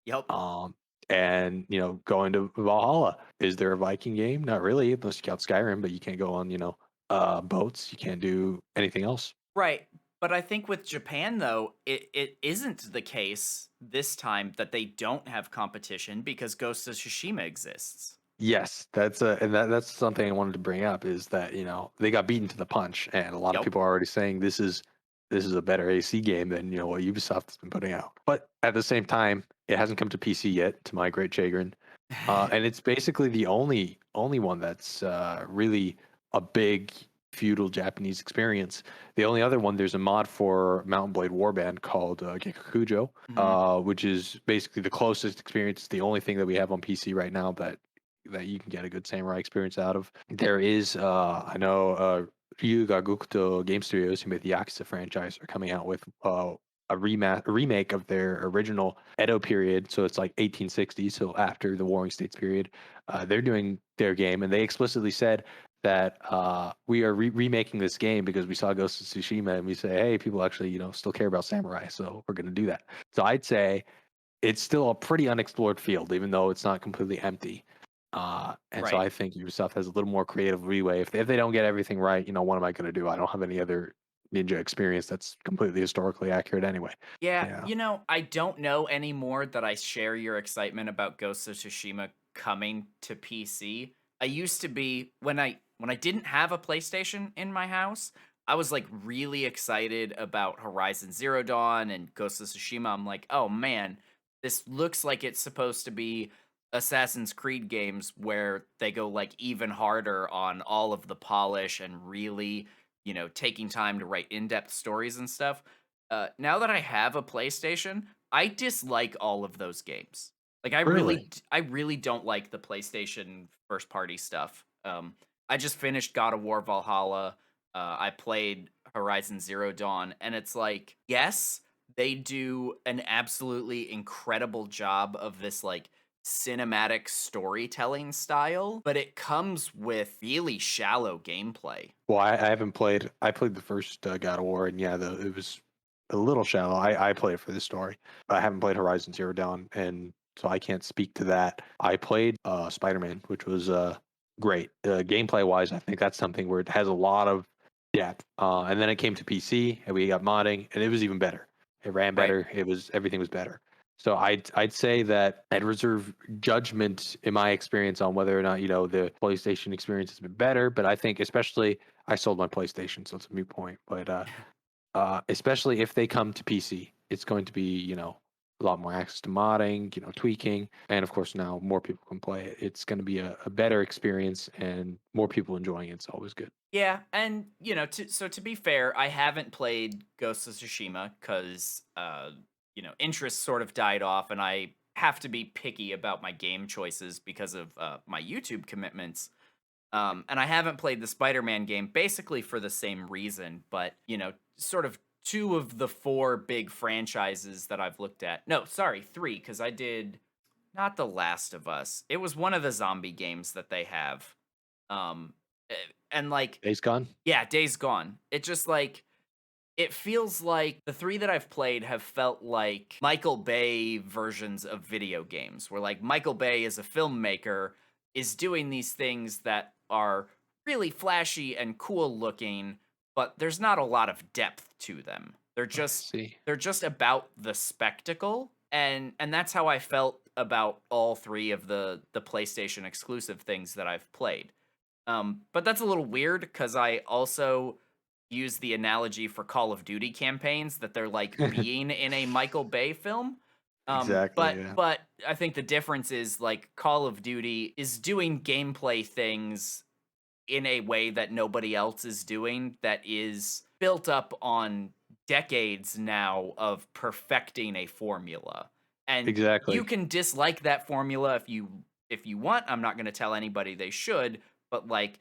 Yep. Um, and going to Valhalla. Is there a Viking game? Not really, unless you count Skyrim. But you can't go on boats. You can't do anything else. Right. But I think with Japan though, it isn't the case this time that they don't have competition because Ghost of Tsushima exists. Yes, that's something I wanted to bring up is that they got beaten to the punch, and a lot of Yep. people are already saying this is a better AC game than what Ubisoft has been putting out. But at the same time, it hasn't come to PC yet, to my great chagrin. And it's basically the only one that's really a big feudal Japanese experience. The only other one, there's a mod for Mountain Blade Warband called Gekukujo, Mhm. which is basically the closest experience. It's the only thing that we have on PC right now that you can get a good samurai experience out of. There is, I know, Ryuga Gokuto Game Studios, who made the Yakuza franchise, are coming out with a remake of their original Edo period. So it's like 1860, so after the Warring States period. They're doing their game, and they explicitly said that we are remaking this game because we saw Ghost of Tsushima, and we say, hey, people actually still care about samurai, so we're going to do that. So I'd say it's still a pretty unexplored field, even though it's not completely empty. And so Right. I think Ubisoft has a little more creative leeway. If they don't get everything right, what am I going to do? I don't have any other ninja experience that's completely historically accurate anyway. Yeah, Yeah. I don't know anymore that I share your excitement about Ghost of Tsushima coming to PC. I used to be when I didn't have a PlayStation in my house, I was like really excited about Horizon Zero Dawn and Ghost of Tsushima. I'm like, "Oh man, this looks like it's supposed to be Assassin's Creed games where they go like even harder on all of the polish and really, taking time to write in-depth stories and stuff." Now that I have a PlayStation, I dislike all of those games. Like Really? I really don't like the PlayStation first party stuff. I just finished God of War Valhalla. I played Horizon Zero Dawn, and it's like, yes, they do an absolutely incredible job of this like cinematic storytelling style, but it comes with really shallow gameplay. Well, I haven't played. I played the first God of War, and yeah, it was a little shallow. I played it for the story. I haven't played Horizon Zero Dawn, and so I can't speak to that. I played Spider-Man, which was great. Gameplay wise, I think that's something where it has a lot of depth. And then it came to PC, and we got modding, and it was even better. It ran Right. better. Everything was better. So I'd say that I'd reserve judgment in my experience on whether or not the PlayStation experience has been better. But I think especially I sold my PlayStation, so it's a moot point. But especially if they come to PC, it's going to be a lot more access to modding, tweaking, and of course now more people can play it. It's going to be a better experience and more people enjoying it. It's always good. Yeah, and to be fair, I haven't played Ghost of Tsushima because interest sort of died off, and I have to be picky about my game choices because of my YouTube commitments. And I haven't played the Spider-Man game basically for the same reason, but sort of two of the four big franchises that I've looked at. No, sorry, three, because I did not The Last of Us. It was one of the zombie games that they have. Um, eh, and like, Days Gone. yeah, Days Gone. It just like it feels like the three that I've played have felt like Michael Bay versions of video games, where like Michael Bay as a filmmaker is doing these things that are really flashy and cool looking, but there's not a lot of depth to them. I see. They're just about the spectacle, and that's how I felt about all three of the PlayStation exclusive things that I've played. But that's a little weird because I also use the analogy for Call of Duty campaigns that they're like being in a Michael Bay film. Exactly. But Yeah. but I think the difference is like Call of Duty is doing gameplay things in a way that nobody else is doing that is built up on decades now of perfecting a formula. And you Exactly. can dislike that formula if you want. I'm not going to tell anybody they should, but like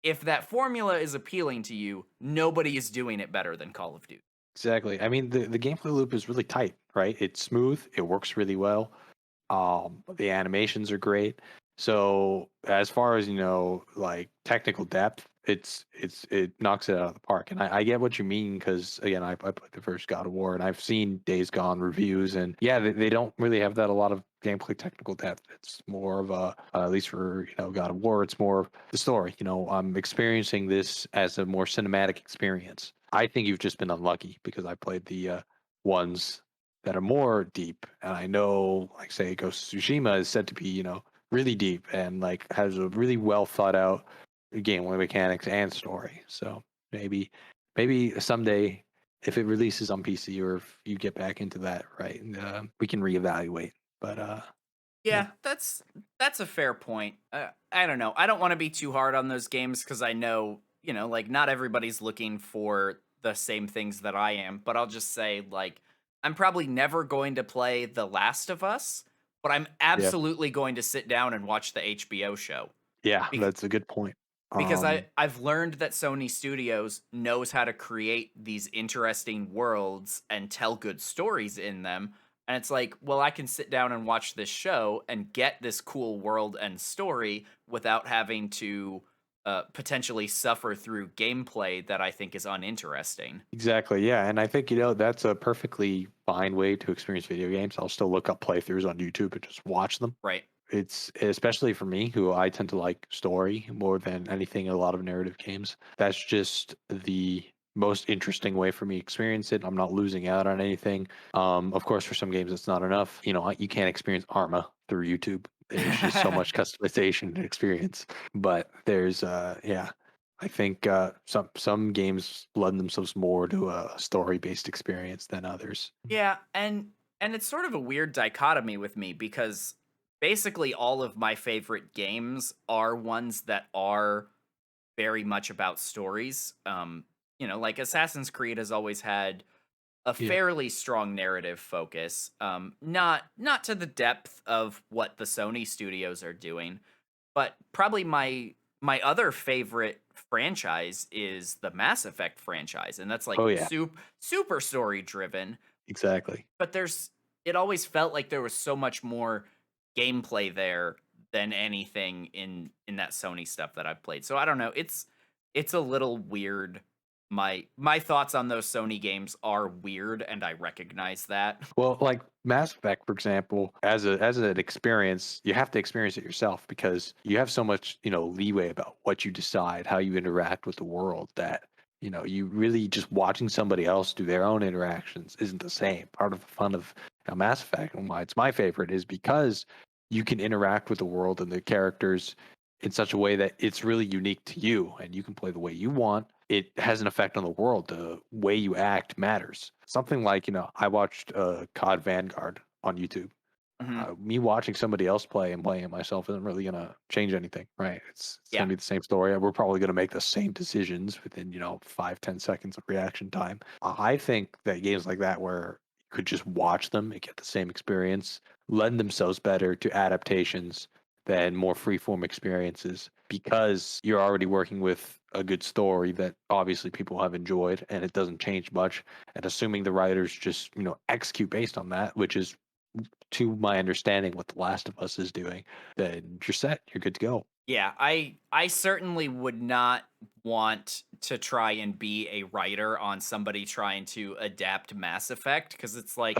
if that formula is appealing to you, nobody is doing it better than Call of Duty. Exactly. I mean, the gameplay loop is really tight, right? It's smooth. It works really well. The animations are great. So as far as like technical depth, it knocks it out of the park. And I get what you mean because again, I played the first God of War and I've seen Days Gone reviews, and yeah, they don't really have that a lot of gameplay technical depth. It's more of a at least for God of War, it's more of the story. I'm experiencing this as a more cinematic experience. I think you've just been unlucky because I played the ones that are more deep. And I know, like say, Ghost of Tsushima is said to be, really deep and like has a really well thought out gameplay mechanics and story. So maybe someday if it releases on PC or if you get back into that, right, we can reevaluate. But yeah, Yeah, that's a fair point. I don't know. I don't want to be too hard on those games because I know, like not everybody's looking for the same things that I am. But I'll just say, like, I'm probably never going to play The Last of Us, but I'm yeah, absolutely going to sit down and watch the HBO show yeah, Bec- that's a good point. because Um, I've learned that Sony Studios knows how to create these interesting worlds and tell good stories in them. And it's like, well, I can sit down and watch this show and get this cool world and story without having to potentially suffer through gameplay that I think is uninteresting. exactly, yeah, and I think that's a perfectly fine way to experience video games. I'll still look up playthroughs on YouTube and just watch them. Right. It's especially for me, who I tend to like story more than anything, a lot of narrative games. That's just the most interesting way for me to experience it. I'm not losing out on anything. Of course, for some games, it's not enough. You can't experience Arma through YouTube. There's just so much customization and experience. But there's, yeah, I think some games lend themselves more to a story based experience than others. Yeah, and it's sort of a weird dichotomy with me because basically all of my favorite games are ones that are very much about stories. Like Assassin's Creed has always had a Yeah. fairly strong narrative focus. Not to the depth of what the Sony studios are doing, but probably my other favorite franchise is the Mass Effect franchise, and that's like Oh yeah. super story driven. Exactly. But it always felt like there was so much more gameplay there than anything in that Sony stuff that I've played. So I don't know. It's a little weird. My thoughts on those Sony games are weird, and I recognize that. Well, like Mass Effect, for example, as an experience, you have to experience it yourself because you have so much, leeway about what you decide, how you interact with the world that, you really just watching somebody else do their own interactions isn't the same. Part of the fun of Mass Effect, and why it's my favorite, is because you can interact with the world and the characters in such a way that it's really unique to you and you can play the way you want. It has an effect on the world. The way you act matters. Something like, I watched COD Vanguard on YouTube. Mhm. Me watching somebody else play and playing it myself isn't really going to change anything, right? It's going Yeah. to be the same story. We're probably going to make the same decisions within, 5-10 seconds of reaction time. I think that games like that where you could just watch them and get the same experience lend themselves better to adaptations than more freeform experiences because you're already working with a good story that obviously people have enjoyed and it doesn't change much. And assuming the writers just, execute based on that, which is to my understanding what The Last of Us is doing, then you're set. You're good to go. Yeah, I certainly would not want to try and be a writer on somebody trying to adapt Mass Effect because it's like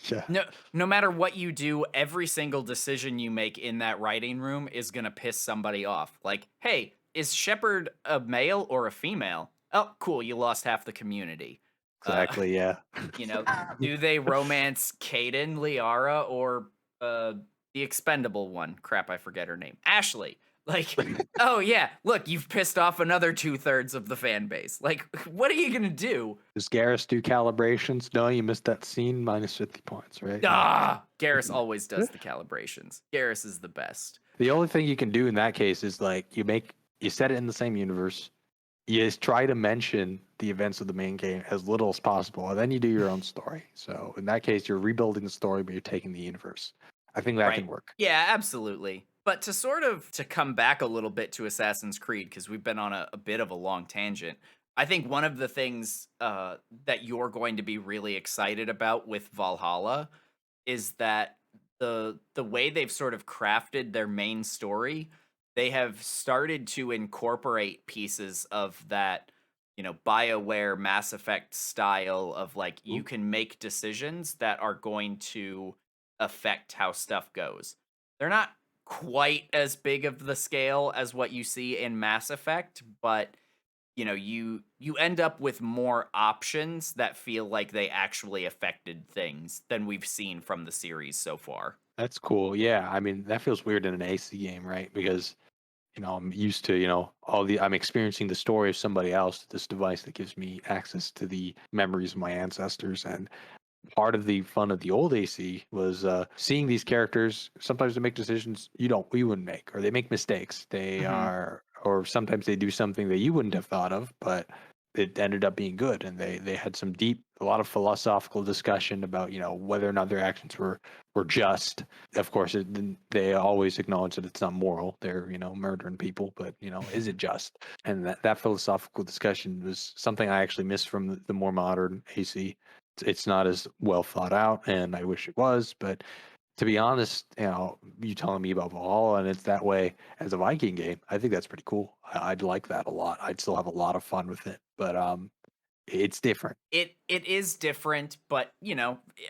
Yeah. no matter what you do, every single decision you make in that writing room is going to piss somebody off. Like, "Hey, is Shepard a male or a female?" "Oh, cool, you lost half the community." Uh, Exactly. Yeah. you know, do they romance Caden, Liara, or uh the expendable one? Crap, I forget her name. Ashley. Like, oh yeah, look, you've pissed off another 2/3 of the fan base. Like, what are you gonna do? Does Garrus do calibrations? No, you missed that scene. Minus 50 points, right? Yeah. Ah, Garrus always does the calibrations. Garrus is the best. The only thing you can do in that case is like you set it in the same universe. You just try to mention the events of the main game as little as possible, and then you do your own story. So in that case, you're rebuilding the story, but you're taking the universe. I think that Right. can work. Yeah, absolutely. But to sort of to come back a little bit to Assassin's Creed, because we've been on a bit of a long tangent. I think one of the things that you're going to be really excited about with Valhalla is that the way they've sort of crafted their main story, they have started to incorporate pieces of that, BioWare Mass Effect style of like you Ooh. can make decisions that are going to affect how stuff goes. They're not quite as big of the scale as what you see in Mass Effect, but you end up with more options that feel like they actually affected things than we've seen from the series so far. That's cool. Yeah, I mean that feels weird in an AC game, right? Because I'm used to I'm experiencing the story of somebody else. This device that gives me access to the memories of my ancestors, and part of the fun of the old AC was seeing these characters. Sometimes they make decisions you wouldn't make, or they make mistakes. Mhm. Or sometimes they do something that you wouldn't have thought of, but it ended up being good. And they had a lot of philosophical discussion about whether or not their actions were just. Of course, they always acknowledge that it's not moral. They're murdering people, but is it just? And that philosophical discussion was something I actually missed from the more modern AC. It's not as well thought out, and I wish it was. But to be honest, you telling me about Valhalla and it's that way as a Viking game, I think that's pretty cool. I'd like that a lot. I'd still have a lot of fun with it, but it's different. It is different, but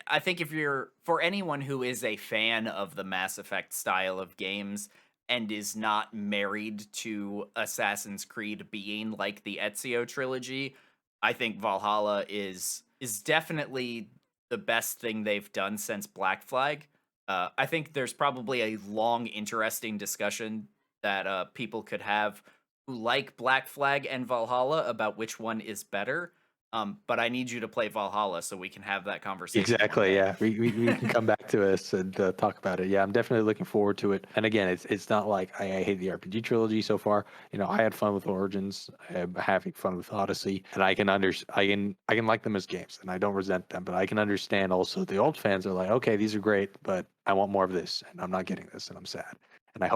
I think if you're for anyone who is a fan of the Mass Effect style of games and is not married to Assassin's Creed being like the Ezio trilogy, I think Valhalla is definitely the best thing they've done since Black Flag. I think there's probably a long, interesting discussion that people could have who like Black Flag and Valhalla about which one is better. But I need you to play Valhalla so we can have that conversation one Exactly. day. Yeah, we can come back to this and talk about it. Yeah, I'm definitely looking forward to it. And again, it's not like I hate the RPG trilogy so far. I had fun with Origins. I'm having fun with Odyssey, and I can like them as games, and I don't resent them. But I can understand also the old fans are like, okay, these are great, but I want more of this, and I'm not getting this, and I'm sad. And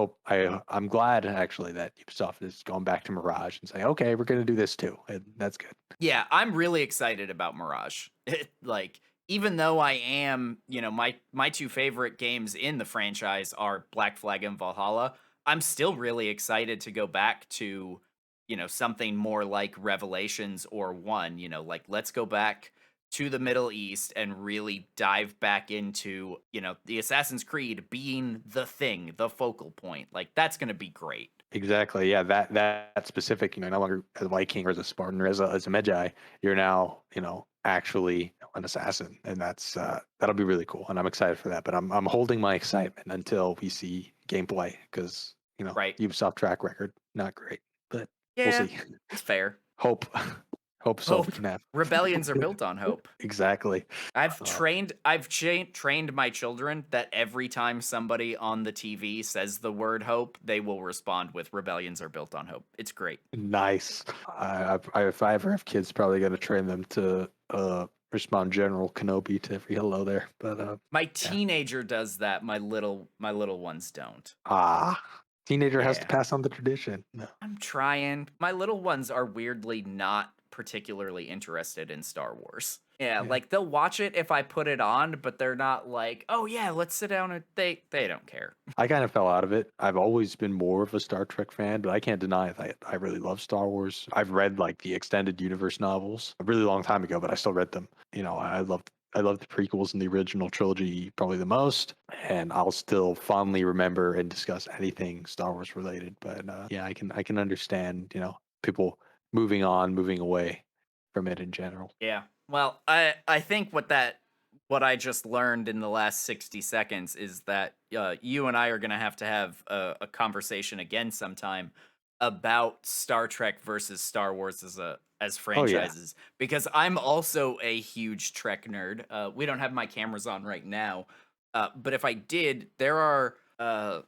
I'm glad actually that Ubisoft is going back to Mirage and saying, okay, we're going to do this too, and that's good. Yeah, I'm really excited about Mirage. Like even though I am, my two favorite games in the franchise are Black Flag and Valhalla, I'm still really excited to go back to, something more like Revelations or One, like let's go back to the Middle East and really dive back into, the Assassin's Creed being the thing, the focal point. Like that's going to be great. Exactly. Yeah. That specific, no longer as a Viking or as a Spartan or as a Medjay, you're now, actually an assassin, and that'll be really cool. And I'm excited for that. But I'm holding my excitement until we see gameplay because Right. Ubisoft track record not great, but we'll Yeah, see. it's fair. Hope, hope is all we Hope. can have. Rebellions are built on hope. Exactly. Uh, Trained my children that every time somebody on the TV says the word hope, they will respond with rebellions are built on hope. It's great. Nice. If I ever have kids, probably got to train them to respond General Kenobi to every hello there. But My yeah. teenager does that. My little ones don't. Teenager has to Yeah. pass on the tradition. No. I'm trying. My little ones are weirdly not particularly interested in Star Wars. Yeah, Yeah. like they'll watch it if I put it on, but they're not like, "Oh yeah, let's sit down," and they don't care. I kind of fell out of it. I've always been more of a Star Trek fan, but I can't deny that I really love Star Wars. I've read like the extended universe novels a really long time ago, but I still read them. I love the prequels and the original trilogy probably the most, and I'll still fondly remember and discuss anything Star Wars related. But yeah, I can understand people moving on, moving away from it in general. Yeah. Well, I think what I just learned in the last 60 seconds is that you and I are going to have a conversation again sometime about Star Trek versus Star Wars as Oh yeah. franchises because I'm also a huge Trek nerd. We don't have my cameras on right now, but if I did, there are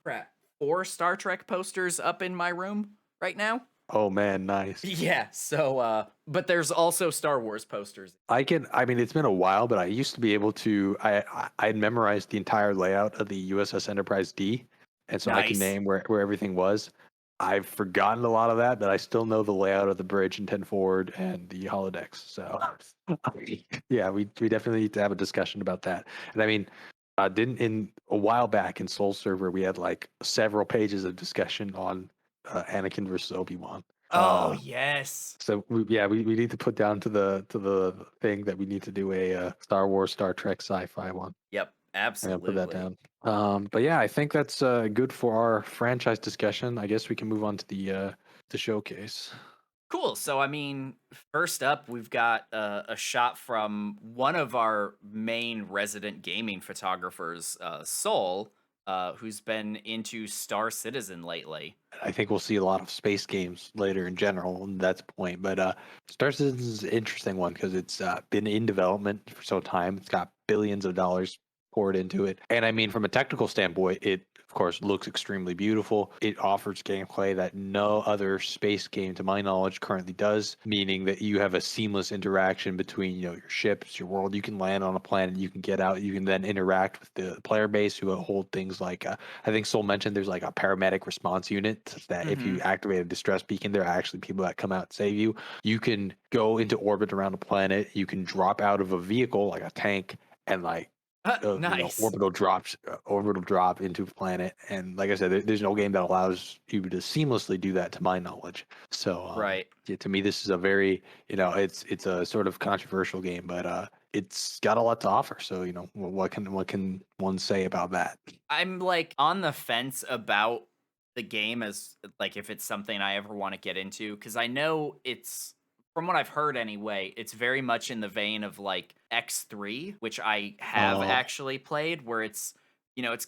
crap, 4 Star Trek posters up in my room right now. Oh man, nice. Yeah, so but there's also Star Wars posters. I mean, it's been a while, but I used to be able to. I had memorized the entire layout of the USS Enterprise D, and so I can Nice. name where everything was. I've forgotten a lot of that, but I still know the layout of the bridge in 10 forward and the holodecks. So, yeah, we definitely need to have a discussion about that. And I mean, didn't in a while back in Soul Server we had like several pages of discussion on Anakin versus Obi-Wan. Oh, Uh, yes. so we need to put down to the thing that we need to do a Star Wars, Star Trek, sci-fi one. Yep, I'm gonna put that absolutely. down. But yeah, I think that's good for our franchise discussion. I guess we can move on to the showcase. Cool. So, I mean, first up, we've got a shot from one of our main resident gaming photographers, Soul, who's been into Star Citizen lately. I think we'll see a lot of space games later in general, and that's the point. But Star Citizen is an interesting one because it's been in development for some time. It's got billions of dollars poured into it, and I mean, from a technical standpoint, it of course looks extremely beautiful. It offers gameplay that no other space game, to my knowledge, currently does. Meaning that you have a seamless interaction between your ships, your world. You can land on a planet, you can get out, you can then interact with the player base who hold things like I think Soul mentioned there's like a paramedic response unit that if Mm-hmm. you activate a distress beacon, there are actually people that come out and save you. You can go into orbit around a planet. You can drop out of a vehicle like a tank and like Nice. orbital drop into a planet. And like I said, there's no game that allows you to seamlessly do that, to my knowledge. So Right. yeah, to me, this is a very it's a sort of controversial game, but it's got a lot to offer. So what can one say about that? I'm like on the fence about the game as like if it's something I ever want to get into because I know it's from what I've heard anyway, it's very much in the vein of like X3, which I have Oh, actually played, where it's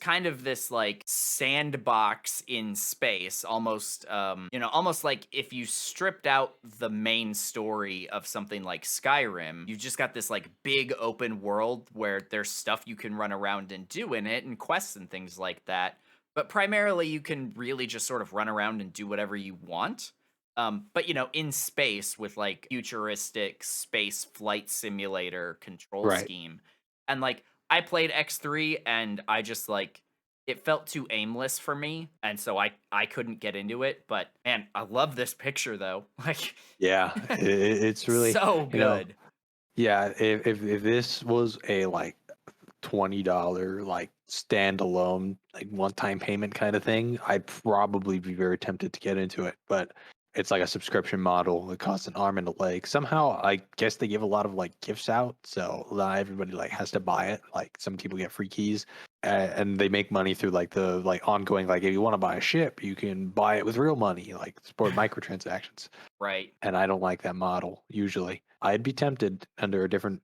kind of this like sandbox in space, almost almost like if you stripped out the main story of something like Skyrim, you just got this like big open world where there's stuff you can run around and do in it and quests and things like that. But primarily you can really just sort of run around and do whatever you want. But in space with like futuristic space flight simulator control right. scheme. And like I played X3 and I just like it felt too aimless for me and so I couldn't get into it, but man, I love this picture though. Like Yeah, it's really so you know good. Yeah, if this was a like $20 like standalone like one-time payment kind of thing, I'd probably be very tempted to get into it. But it's like a subscription model. It costs an arm and a leg. Somehow, I guess they give a lot of like gifts out, so not everybody like has to buy it. Like some people get free keys, and they make money through like the like ongoing. Like if you want to buy a ship, you can buy it with real money, like support microtransactions. Right. And I don't like that model usually. I'd be tempted under a different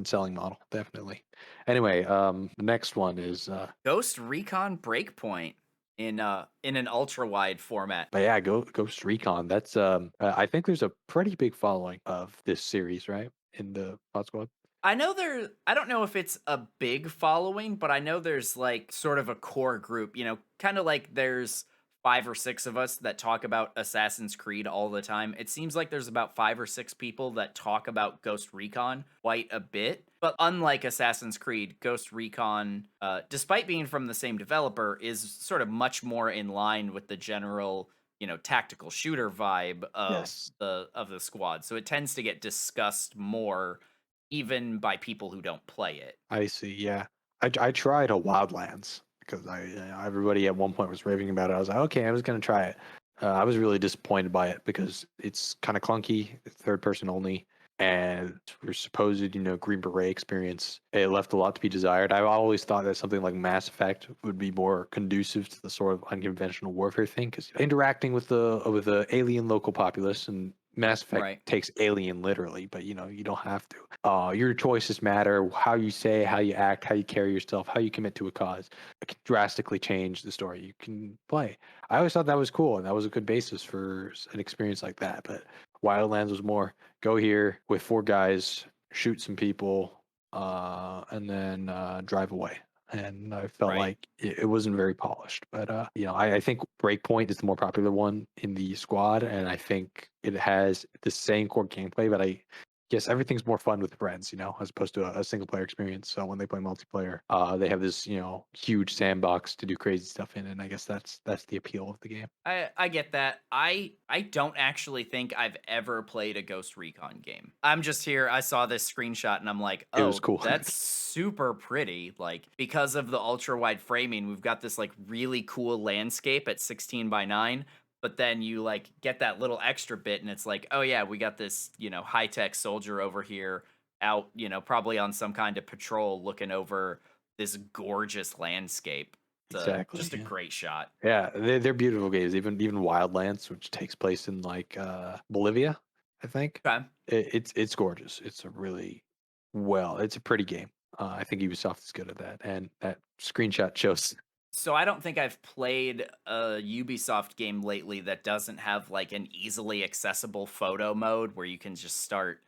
selling model, definitely. Anyway, the next one is Ghost Recon Breakpoint in an ultra wide format. but yeah, Ghost Recon. That's I think there's a pretty big following of this series, right? In the Pod Squad. I don't know if it's a big following, but I know there's like sort of a core group, kind of like there's 5 or 6 of us that talk about Assassin's Creed all the time. It seems like there's about 5 or 6 people that talk about Ghost Recon quite a bit. But unlike Assassin's Creed, Ghost Recon, despite being from the same developer, is sort of much more in line with the general, tactical shooter vibe Yes, of the squad. So it tends to get discussed more even by people who don't play it. I see. Yeah, I tried a Wildlands because everybody at one point was raving about it. I was like, okay, I was gonna try it. I was really disappointed by it because it's kind of clunky, third person only, and for supposed Green Beret experience, it left a lot to be desired. I always thought that something like Mass Effect would be more conducive to the sort of unconventional warfare thing because interacting with the alien local populace and Mass Effect Right. takes alien literally, but you don't have to. Your choices matter. How you say, how you act, how you carry yourself, how you commit to a cause. It can drastically change the story you can play. I always thought that was cool, and that was a good basis for an experience like that. But Wildlands was more go here with 4 guys, shoot some people, and then drive away. And I felt Right. like it wasn't very polished. But I think Breakpoint is the more popular one in the squad, and I think it has the same core gameplay. But I guess everything's more fun with friends, as opposed to a single player experience. So when they play multiplayer, they have this huge sandbox to do crazy stuff in, and I guess that's the appeal of the game. I get that. I don't actually think I've ever played a Ghost Recon game. I'm just here. I saw this screenshot and I'm like, It was "Oh, cool. that's super pretty." Like because of the ultra wide framing, we've got this like really cool landscape at 16 by 9, but then you like get that little extra bit and it's like, "Oh yeah, we got this, high-tech soldier over here out, probably on some kind of patrol looking over this gorgeous landscape." Exactly. Just a Yeah. great shot. Yeah, they're beautiful games. Even Wildlands, which takes place in like Bolivia, I think. Okay. It's gorgeous. It's a really it's a pretty game. I think Ubisoft is good at that, and that screenshot shows. So I don't think I've played a Ubisoft game lately that doesn't have like an easily accessible photo mode where you can just start,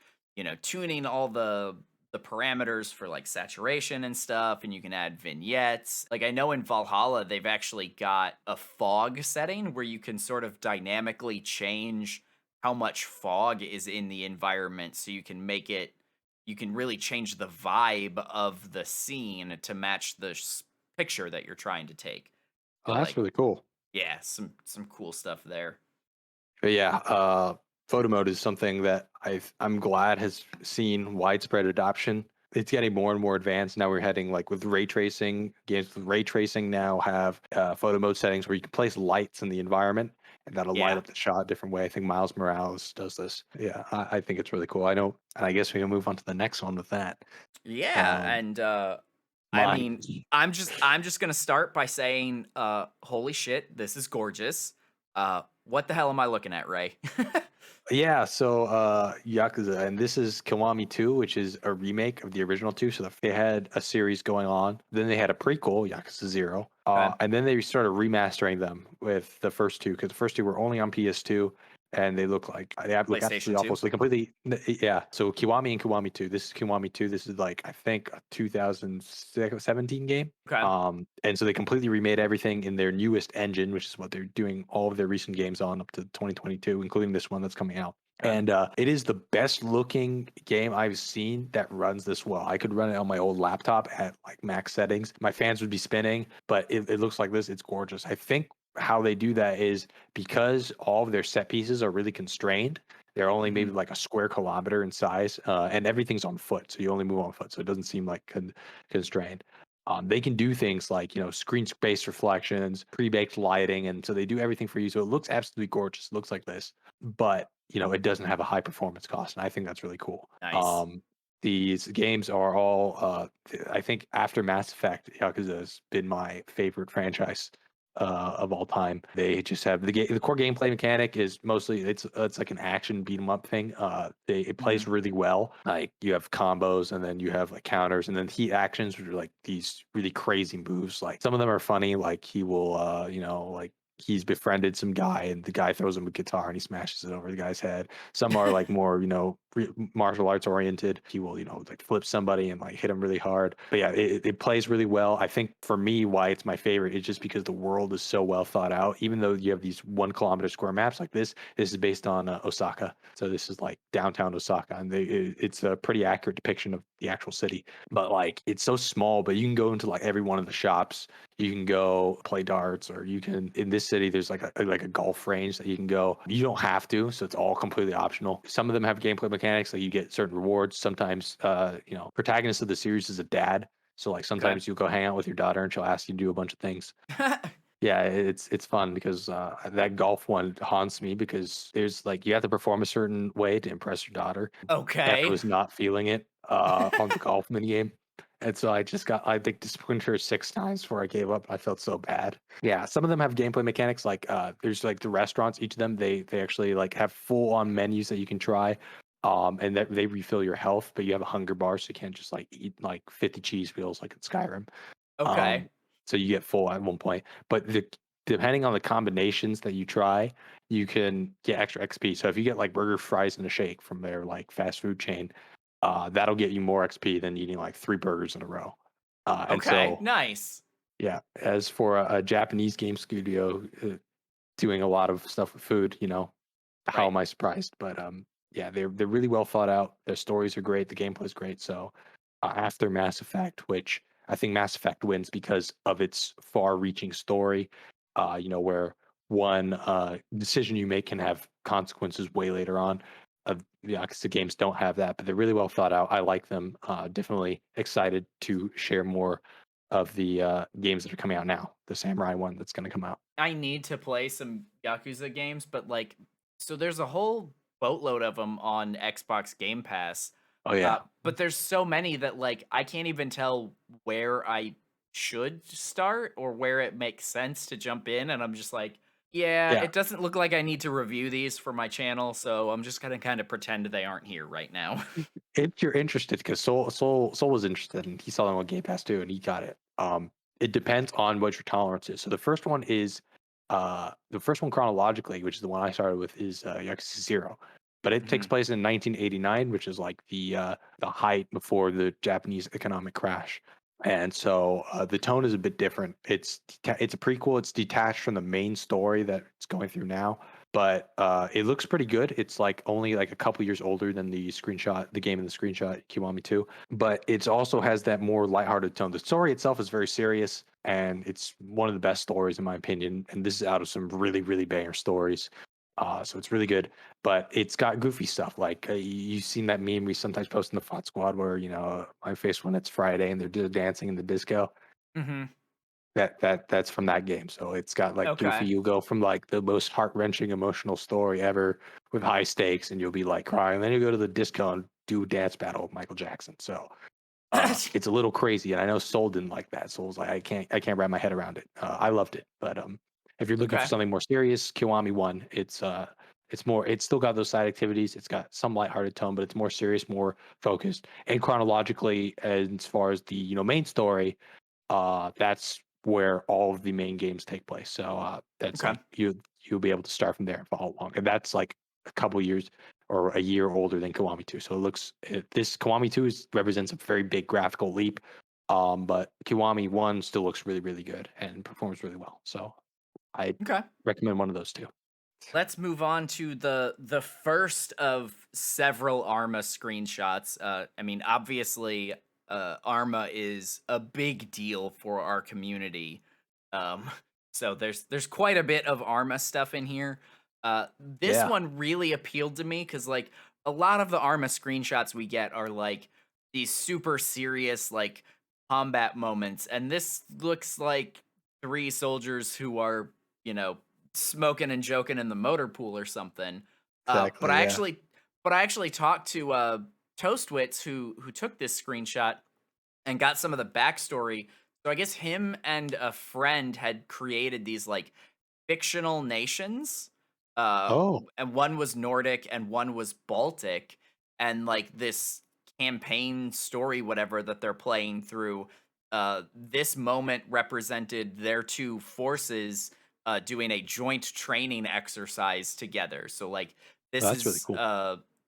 tuning all the parameters for like saturation and stuff and you can add vignettes. Like I know in Valhalla they've actually got a fog setting where you can sort of dynamically change how much fog is in the environment so you can really change the vibe of the scene to match the picture that you're trying to take. Oh, Feel that's like, really cool. yeah, some cool stuff there. But yeah, photo mode is something that I'm glad has seen widespread adoption. It's getting more and more advanced. Now we're heading like with ray tracing. Games with ray tracing now have photo mode settings where you can place lights in the environment and that'll light Yeah. up the shot a different way. I think Miles Morales does this. Yeah, I think it's really cool. I know, and I guess we can move on to the next one with that. Yeah, Um, and I mine. mean, I'm just going to start by saying holy shit, this is gorgeous. What the hell am I looking at, Ray? Yeah, so Yakuza, and this is Kiwami 2, which is a remake of the original 2. So they had a series going on. Then they had a prequel, Yakuza 0. Okay. And then they started remastering them with the first two, because the first two were only on PS2, and they look look absolutely PlayStation 2. awful. So they completely, yeah. So Kiwami and Kiwami 2. This is Kiwami 2. This is like, I think, a 2017 game. Okay. And so they completely remade everything in their newest engine, which is what they're doing all of their recent games on up to 2022, including this one that's coming out. Okay. And it is the best looking game I've seen that runs this well. I could run it on my old laptop at like max settings. My fans would be spinning, but it looks like this. It's gorgeous. I think how they do that is because all of their set pieces are really constrained, They're only maybe Mhm. like a square kilometer in size, and everything's on foot, so you only move on foot, so it doesn't seem like constrained. They can do things like screen space reflections, pre-baked lighting, and so they do everything for you. So it looks absolutely gorgeous. It looks like this, but it doesn't have a high performance cost, and I think that's really cool. Nice. These games are all, I think, after Mass Effect, Yakuza has been my favorite franchise of all time. They just have the core gameplay mechanic is mostly it's like an action beat 'em up thing. It plays Mhm. really well. Like you have combos and then you have like counters and then heat actions, which are like these really crazy moves. Like some of them are funny. Like he will, like he's befriended some guy and the guy throws him a guitar and he smashes it over the guy's head. Some are like more, martial arts oriented. He will, like flip somebody and like hit him really hard. But yeah, it plays really well. I think for me, why it's my favorite is just because the world is so well thought out. Even though you have these 1 kilometer square maps like this is based on Osaka. So this is like downtown Osaka, and it's a pretty accurate depiction of the actual city. But like it's so small, but you can go into like every one of the shops. You can go play darts, or you can in this city. There's like a golf range that you can go. You don't have to, so it's all completely optional. Some of them have gameplay mechanics, like you get certain rewards. Sometimes, protagonist of the series is a dad, so like Okay. sometimes you'll go hang out with your daughter, and she'll ask you to do a bunch of things. Yeah, it's fun because that golf one haunts me because there's like you have to perform a certain way to impress your daughter, and I Okay. was not feeling it on the golf mini game. And so I think disciplined her 6 times before I gave up. I felt so bad. Yeah, some of them have gameplay mechanics like there's like the restaurants. Each of them they actually like have full on menus that you can try, and that they refill your health, but you have a hunger bar, so you can't just like eat like 50 cheese wheels like in Skyrim. Okay. Um, so you get full at one point, but depending on the combinations that you try, you can get extra XP. So if you get like burger, fries, and a shake from their like fast food chain, that'll get you more XP than eating like 3 burgers in a row. And Okay. so, Nice. yeah, as for a Japanese game studio doing a lot of stuff with food, how Right. am I surprised? But yeah, they're really well thought out. Their stories are great. The gameplay is great. So after Mass Effect, which I think Mass Effect wins because of its far-reaching story, where one decision you make can have consequences way later on. Yeah, because the games don't have that, but they're really well thought out. I like them. Definitely excited to share more of the games that are coming out now. The Samurai one that's going to come out. I need to play some Yakuza games, but like, so there's a whole boatload of them on Xbox Game Pass. Oh yeah, But there's so many that like I can't even tell where I should start or where it makes sense to jump in, and I'm just like, yeah, yeah. it doesn't look like I need to review these for my channel, so I'm just gonna kind of pretend they aren't here right now. If you're interested, because Soul was interested, and he saw them on Game Pass too, and he got it. It depends on what your tolerance is. So the first one chronologically, which is the one I started with, is Yakuza Zero, but it takes Mhm. place in 1989, which is like the height before the Japanese economic crash. And so the tone is a bit different. It's a prequel. It's detached from the main story that it's going through now, but it looks pretty good. It's like only like a couple years older than the game in the screenshot, Kiwami 2. But it also has that more lighthearted tone. The story itself is very serious, and it's one of the best stories in my opinion. And this is out of some really, really banger stories. So it's really good, but it's got goofy stuff. Like you've seen that meme we sometimes post in the FOD squad where my face when it's Friday and they're dancing in the disco. Mhm. That's from that game. So it's got like goofy. Okay. You'll go from like the most heart wrenching emotional story ever with high stakes, and you'll be like crying. Then you go to the disco and do a dance battle with Michael Jackson. So it's a little crazy, and I know Soul didn't like that. Soul's like I can't wrap my head around it. I loved it, but if you're looking for Okay. something more serious, Kiwami one. It's still got those side activities. It's got some lighthearted tone, but it's more serious, more focused, and chronologically as far as the main story, that's where all of the main games take place. So that's Okay. like you'll be able to start from there and follow along, and that's like a couple years or a year older than Kiwami 2. So this Kiwami 2 represents a very big graphical leap, but Kiwami 1 still looks really, really good and performs really well. So I Okay. recommend one of those two. Let's move on to the first of several Arma screenshots. I mean, obviously, Arma is a big deal for our community. Um, so there's quite a bit of Arma stuff in here. This Yeah, one really appealed to me because, like, a lot of the Arma screenshots we get are like these super serious, like, combat moments, and this looks like three soldiers who are, you know, smoking and joking in the motor pool or something. Uh, but exactly. I Yeah. actually, but I actually talked to Toastwitz who took this screenshot and got some of the backstory. So I guess him and a friend had created these like fictional nations. Oh, And one was Nordic and one was Baltic. And like this campaign story, whatever that they're playing through, this moment represented their two forces doing a joint training exercise together. So like this that's really is cool.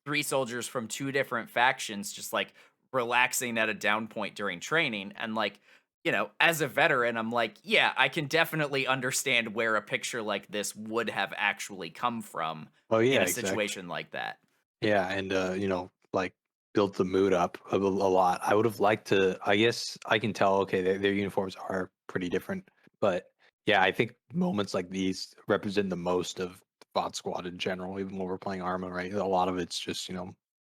three soldiers from two different factions just like relaxing at a down point during training. And like, you know, as a veteran, I'm like, yeah, I can definitely understand where a picture like this would have actually come from Oh in yeah, a exactly. situation like that. Yeah, and like built the mood up a lot. I would have liked to. I guess I can tell. Okay, their uniforms are pretty different, but yeah, I think moments like these represent the most of Bot Squad in general. Even when we're playing Arma, right? A lot of it's just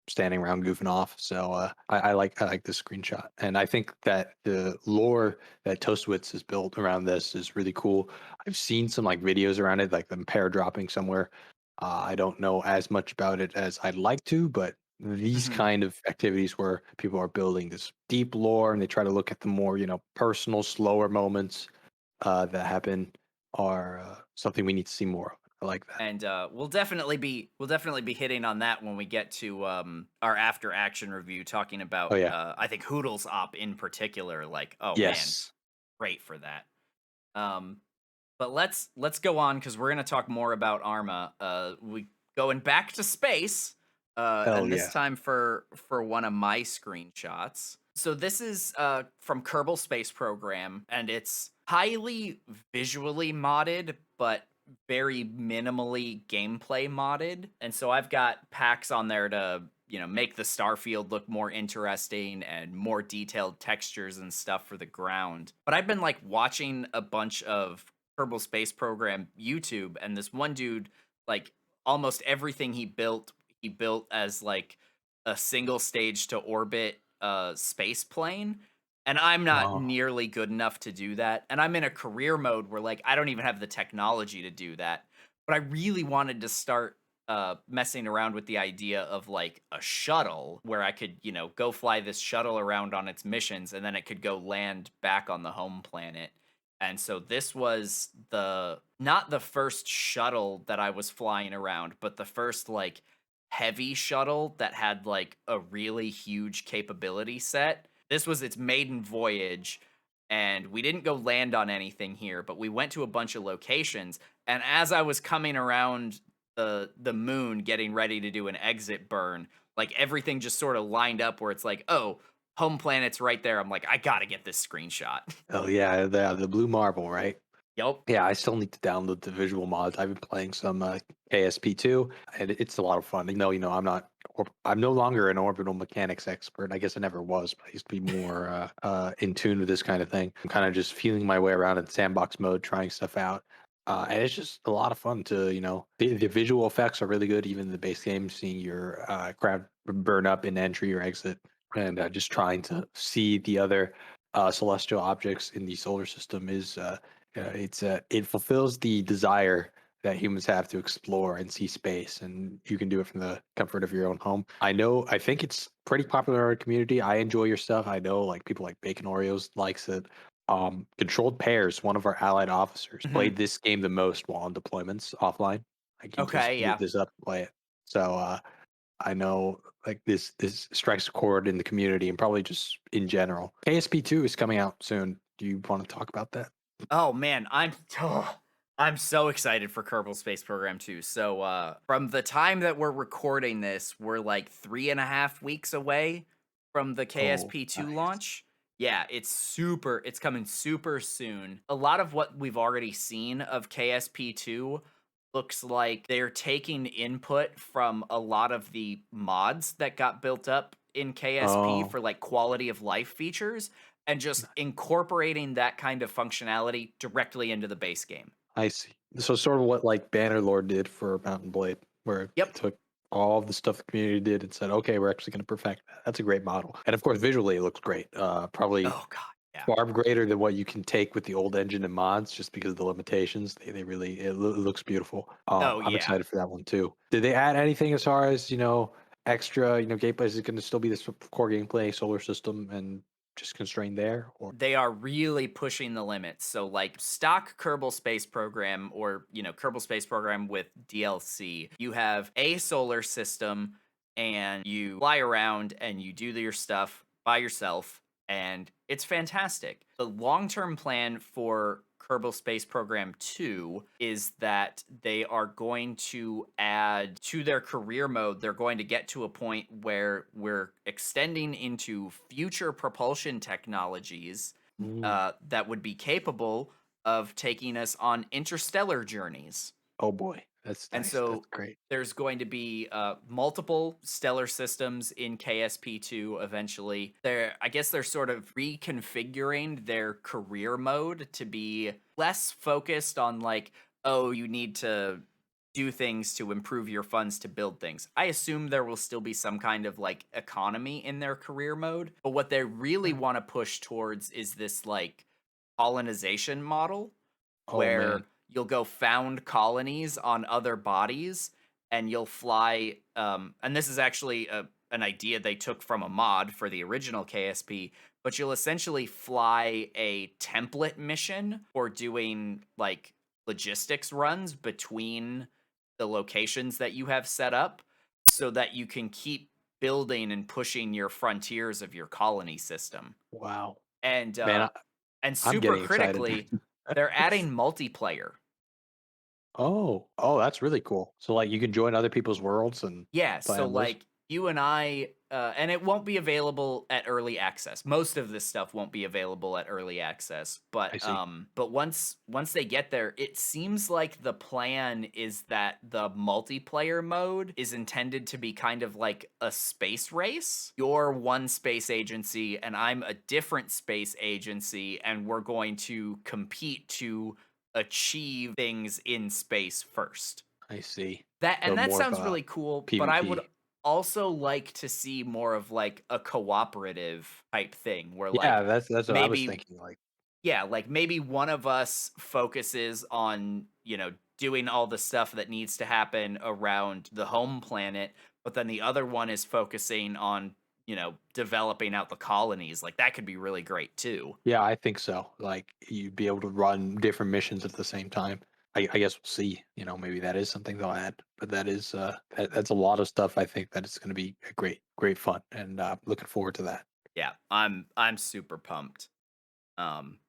standing around goofing off. So I like this screenshot, and I think that the lore that Toastwitz has built around this is really cool. I've seen some like videos around it, like them pair dropping somewhere. I don't know as much about it as I'd like to, but these Mhm. kind of activities where people are building this deep lore and they try to look at the more, personal, slower moments that happen are something we need to see more of. I like that. And we'll definitely be hitting on that when we get to our after action review, talking Oh about yeah. I think Hoodles op in particular. Like, oh man, Yes. great for that. Um, but let's go on because we're gonna talk more about Arma. We going back to space, Hell and this yeah. time for one of my screenshots. So this is from Kerbal Space Program, and it's highly visually modded, but very minimally gameplay modded. And so I've got packs on there to make the starfield look more interesting and more detailed textures and stuff for the ground. But I've been like watching a bunch of Kerbal Space Program YouTube, and this one dude, like almost everything he built as like a single stage to orbit space plane. And I'm not Oh. nearly good enough to do that. And I'm in a career mode where like I don't even have the technology to do that. But I really wanted to start messing around with the idea of like a shuttle where I could, go fly this shuttle around on its missions and then it could go land back on the home planet. And so this was the not the first shuttle that I was flying around, but the first like heavy shuttle that had like a really huge capability set. This was its maiden voyage, and we didn't go land on anything here, but we went to a bunch of locations. And as I was coming around the moon getting ready to do an exit burn, like everything just sort of lined up where it's like, "Oh, home planet's right there." I'm like, "I got to get this screenshot." Oh yeah, the blue marble, right? Yep. Yeah, I still need to download the visual mods. I've been playing some KSP2, and it's a lot of fun. I'm no longer an orbital mechanics expert. I guess I never was, but I used to be more in tune with this kind of thing. I'm kind of just feeling my way around in sandbox mode, trying stuff out. And it's just a lot of fun to, the visual effects are really good, even in the base game, seeing your craft burn up in entry or exit, and just trying to see the other celestial objects in the solar system is it fulfills the desire that humans have to explore and see space, and you can do it from the comfort of your own home. I think it's pretty popular in our community. I enjoy your stuff. I know like people like Bacon Oreos likes it. Controlled Pairs, one of our allied officers, Mhm. played this game the most while on deployments offline. Like he just Okay, boot yeah. this up and play it. So I know like this strikes a chord in the community and probably just in general. KSP2 is coming out soon. Do you want to talk about that? Oh man, I'm so excited for Kerbal Space Program 2. So from the time that we're recording this, we're like 3.5 weeks away from the Oh, KSP2 nice. launch. Yeah, it's coming super soon. A lot of what we've already seen of KSP2 looks like they're taking input from a lot of the mods that got built up in KSP Oh, for like quality of life features and just nice. incorporating that kind of functionality directly into the base game. I see. So sort of what like Bannerlord did for Mountain Blade, where they Yep. took all of the stuff the community did and said, okay, we're actually going to perfect that. That's a great model. And of course, visually it looks great. Probably Oh god. Yeah. far greater than what you can take with the old engine and mods just because of the limitations. They really, it looks beautiful. Oh I'm yeah. excited for that one too. Did they add anything as far as, extra, gameplay? Is it going to still be this core gameplay, solar system, and just constrained there? Or, They are really pushing the limits. So like stock Kerbal Space Program or, Kerbal Space Program with DLC, you have a solar system and you fly around and you do your stuff by yourself and it's fantastic. The long-term plan for Kerbal Space Program 2 is that they are going to add to their career mode. They're going to get to a point where we're extending into future propulsion technologies Mm, that would be capable of taking us on interstellar journeys. oh boy, that's And nice. That's so great. there's going to be multiple stellar systems in KSP2 eventually. I guess they're sort of reconfiguring their career mode to be less focused on like, oh, you need to do things to improve your funds to build things. I assume there will still be some kind of like economy in their career mode, but what they really Right. want to push towards is this like colonization model Oh man. where you'll go found colonies on other bodies and you'll fly and this is actually an idea they took from a mod for the original KSP, but you'll essentially fly a template mission for doing like logistics runs between the locations that you have set up so that you can keep building and pushing your frontiers of your colony system. Wow. And Man, I'm super getting excited. critically, they're adding multiplayer. Oh, that's really cool. So like you can join other people's worlds and Yeah, play so on those. like you and I, and it won't be available at early access. Most of this stuff won't be available at early access, I see. but once they get there, it seems like the plan is that the multiplayer mode is intended to be kind of like a space race. You're one space agency, and I'm a different space agency, and we're going to compete to achieve things in space first. I see. And So that more of sounds a really cool, but I would PvP. also like to see more of like a cooperative type thing where Yeah, like that's what I was maybe thinking. Like, yeah, like maybe one of us focuses on, doing all the stuff that needs to happen around the home planet, but then the other one is focusing on, developing out the colonies. Like that could be really great too. yeah, I think so. Like you'd be able to run different missions at the same time. I guess we'll see. Maybe that is something they'll add. But that is that's a lot of stuff. I think that it's going to be a great fun, and looking forward to that. Yeah, I'm super pumped. Um,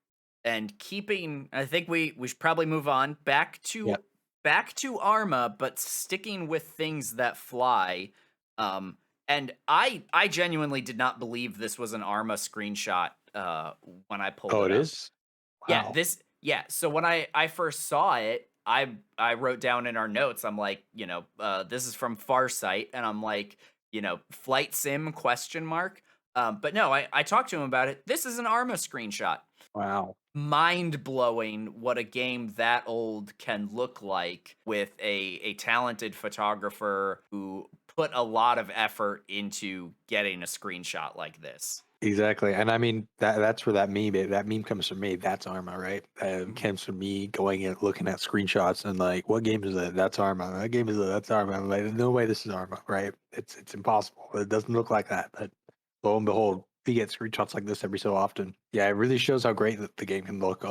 and keeping, I think we should probably move on Yeah. back to Arma, but sticking with things that fly. Um, and I genuinely did not believe this was an Arma screenshot when I pulled Oh, it it up. is. Yeah, Wow. so when I first saw it, I wrote down in our notes, I'm like, this is from Farsight, and I'm like, flight sim question mark. But no, I talked to him about it. This is an Arma screenshot. Wow. Mind blowing what a game that old can look like with a talented photographer who put a lot of effort into getting a screenshot like this. Exactly, and I mean that's where that meme comes from me. That's Arma, right? It comes from me going and looking at screenshots and like, what game is that? That's Arma. That game is that? That's Arma. I'm like, no way, this is Arma, right? It's impossible. It doesn't look like that. But lo and behold, we get screenshots like this every so often. Yeah, it really shows how great the game can look.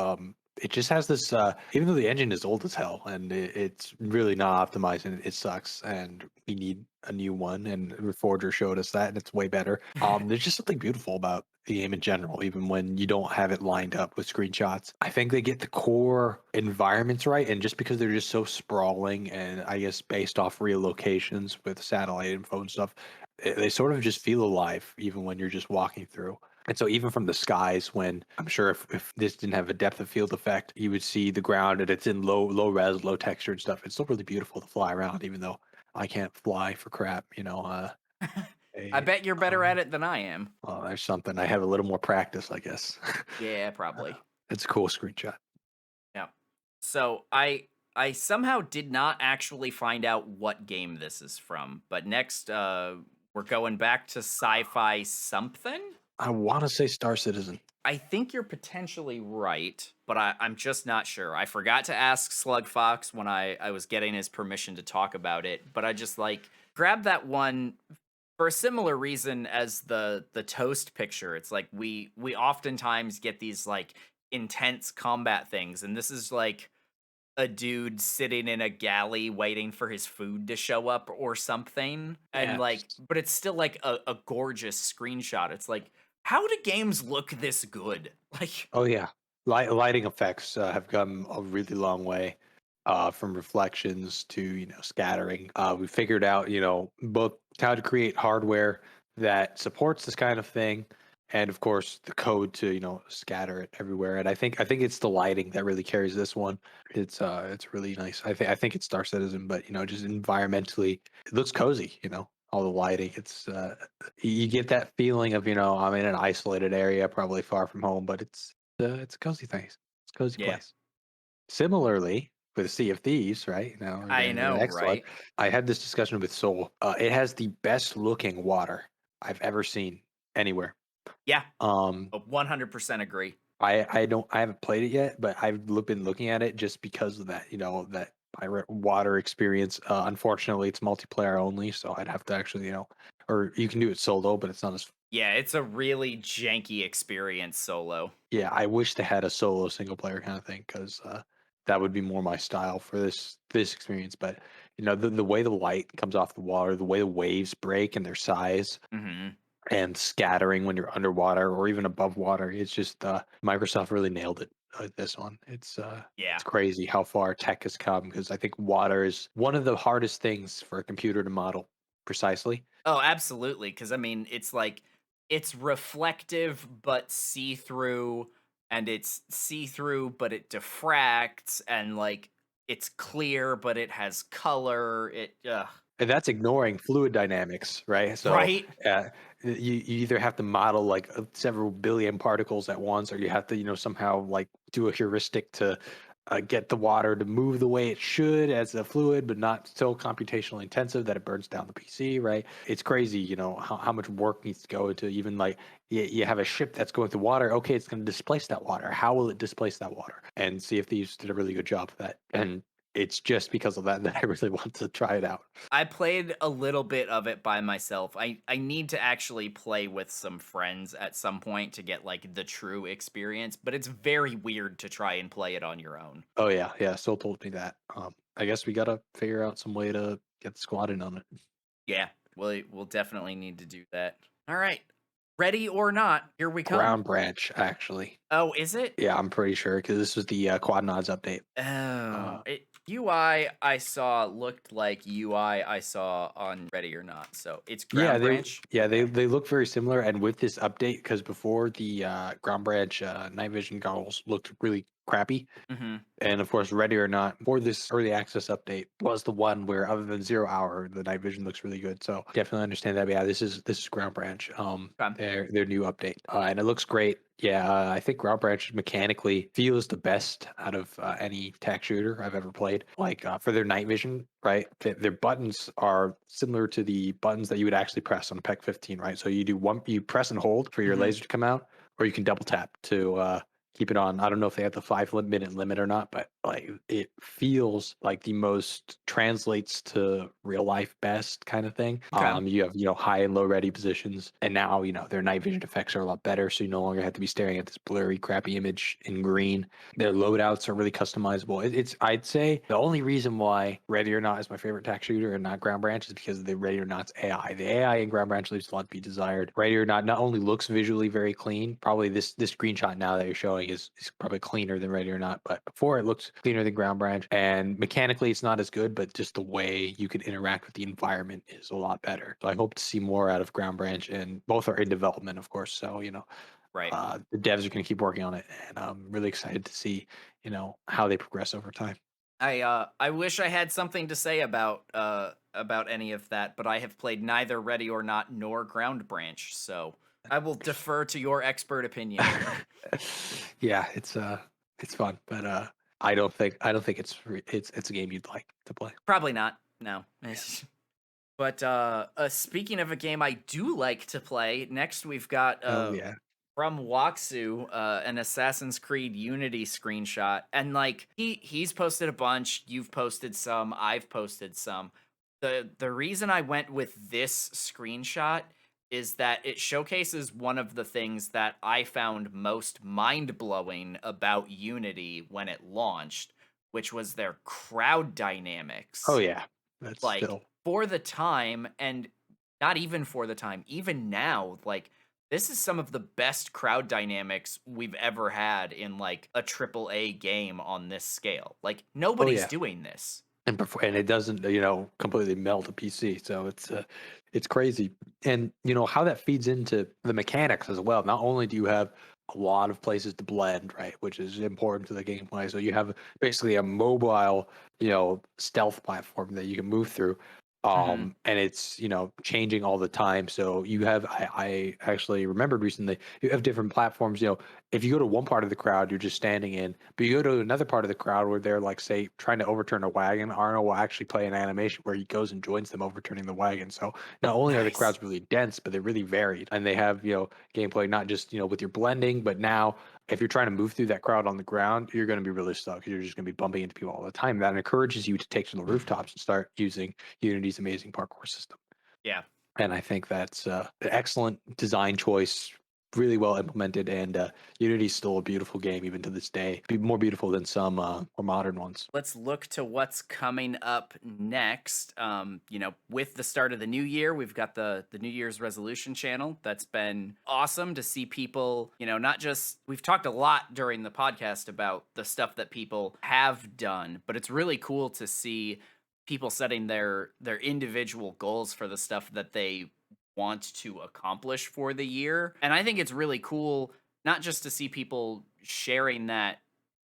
It just has this. Even though the engine is old as hell and it's really not optimized and it sucks, and we need a new one. And Reforger showed us that, and it's way better. There's just something beautiful about the game in general, even when you don't have it lined up with screenshots. I think they get the core environments right, and just because they're just so sprawling, and I guess based off real locations with satellite info and stuff, they sort of just feel alive, even when you're just walking through. And so even from the skies, when I'm sure if this didn't have a depth of field effect, you would see the ground and it's in low res, low texture and stuff. It's still really beautiful to fly around, even though I can't fly for crap. I Eh, bet you're better at it than I am. well, there's something. I have a little more practice, I guess. Yeah, probably. It's a cool screenshot. Yeah. So I somehow did not actually find out what game this is from, but next we're going back to sci-fi something. I want to say Star Citizen. I think you're potentially right, but I'm just not sure. I forgot to ask Slug Fox when I was getting his permission to talk about it, but I just like grabbed that one for a similar reason as the toast picture. It's like we oftentimes get these like intense combat things, and this is like a dude sitting in a galley waiting for his food to show up or something. And Yeah. like, but it's still like a gorgeous screenshot. It's like, how do games look this good? Like, Oh yeah, lighting effects have come a really long way, from reflections to scattering. We figured out both how to create hardware that supports this kind of thing, and of course the code to scatter it everywhere. And I think it's the lighting that really carries this one. It's really nice. I think it's Star Citizen, but just environmentally, it looks cozy. All the lighting. It's you get that feeling of I'm in an isolated area, probably far from home, but it's a cozy thing. It's a cozy yeah, place. Similarly, with Sea of Thieves, right? Now we're I getting to the know, next one. right? I had this discussion with Soul. It has the best looking water I've ever seen anywhere. Yeah, Um, 100% agree. I haven't played it yet, but been looking at it just because of that, that pirate water experience. Unfortunately, it's multiplayer only, so I'd have to actually, or you can do it solo, but it's not as. Yeah, it's a really janky experience solo. Yeah, I wish they had a solo single player kind of thing because that would be more my style for this experience. But the way the light comes off the water, the way the waves break and their size, Hmm. and scattering when you're underwater or even above water. It's just Microsoft really nailed it with this one. It's Yeah. crazy how far tech has come because I think water is one of the hardest things for a computer to model precisely. Oh, absolutely. Because I mean, it's like it's reflective but see through, and it's see through but it diffracts, and like it's clear but it has color. And that's ignoring fluid dynamics, right? So Right. uh, you either have to model like several billion particles at once, or you have to somehow like do a heuristic to get the water to move the way it should as a fluid, but not so computationally intensive that it burns down the PC, right? It's crazy, how much work needs to go into even like you have a ship that's going through water. Okay, it's going to displace that water. How will it displace that water? And Sea of Thieves did a really good job of that. And it's just because of that that I really want to try it out. I played a little bit of it by myself. I need to actually play with some friends at some point to get like the true experience, but it's very weird to try and play it on your own. Oh yeah, yeah. Sol told me that. I guess we gotta figure out some way to get the squad in on it. Yeah, we'll definitely need to do that. All right. Ready or not, here we come. Ground branch, actually. Oh, is it? Yeah, I'm pretty sure because this was the quad nods update. Oh, UI I saw looked like UI I saw on Ready or Not. So it's Yeah, Ground Branch. they look very similar, and with this update, because before the ground branch night vision goggles looked really crappy. Mm-hmm. And of course, Ready or Not, for this early access update, was the one where, other than 0 hour, the night vision looks really good. So definitely understand that. But yeah, this is Ground Branch, Okay. their new update, and it looks great. Yeah, I think Ground Branch mechanically feels the best out of any tech shooter I've ever played. Like for their night vision, right? Their buttons are similar to the buttons that you would actually press on PEC 15, right? So you press and hold for your Mm-hmm. laser to come out, or you can double tap to keep it on. I don't know if they have the 5 minute limit or not, but like it feels like the most translates to real life best kind of thing. Okay. You have high and low ready positions, and now their night vision effects are a lot better, so you no longer have to be staring at this blurry, crappy image in green. Their loadouts are really customizable. It's I'd say the only reason why Ready or Not is my favorite tac shooter and not Ground Branch is because of the Ready or Not's AI. The AI in Ground Branch leaves a lot to be desired. Ready or Not only looks visually very clean, probably this screenshot now that you're showing is probably cleaner than Ready or Not, but before it looked cleaner than Ground Branch. And mechanically, it's not as good, but just the way you can interact with the environment is a lot better. So I hope to see more out of Ground Branch, and both are in development, of course. So Right. the devs are going to keep working on it, and I'm really excited to see how they progress over time. I wish I had something to say about any of that, but I have played neither Ready or Not nor Ground Branch, so I will defer to your expert opinion. Yeah, it's fun, but I don't think it's a game you'd like to play. Probably not. No. But speaking of a game I do like to play, next we've got Oh yeah. from Waksu, an Assassin's Creed Unity screenshot, and like he's posted a bunch, you've posted some, I've posted some. The reason I went with this screenshot is that it showcases one of the things that I found most mind-blowing about Unity when it launched, which was their crowd Oh dynamics. yeah. That's Like still. for the time, and not even for the time, even now, like this is some of the best crowd dynamics we've ever had in like a triple A game on this scale. Like Oh nobody's yeah. doing this. And it doesn't completely melt a PC. So it's crazy. And how that feeds into the mechanics as well. Not only do you have a lot of places to blend, right, which is important to the gameplay. So you have basically a mobile, stealth platform that you can move through. Hmm. And it's changing all the time. So you have I actually remembered recently you have different platforms. If you go to one part of the crowd, you're just standing in, but you go to another part of the crowd where they're like, say, trying to overturn a wagon. Arno will actually play an animation where he goes and joins them overturning the wagon. So not only are the Nice. crowds really dense, but they're really varied, and they have gameplay not just with your blending, but now if you're trying to move through that crowd on the ground, you're going to be really stuck. You're just going to be bumping into people all the time. That encourages you to take to the rooftops and start using Unity's amazing parkour system. Yeah. And I think that's an excellent design choice, really well implemented. And Unity's still a beautiful game even to this day, more beautiful than some more modern ones. Let's look to what's coming up next. With the start of the new year, we've got the New Year's resolution channel. That's been awesome to see people, not just we've talked a lot during the podcast about the stuff that people have done, but it's really cool to see people setting their individual goals for the stuff that they want to accomplish for the year. And I think it's really cool not just to see people sharing that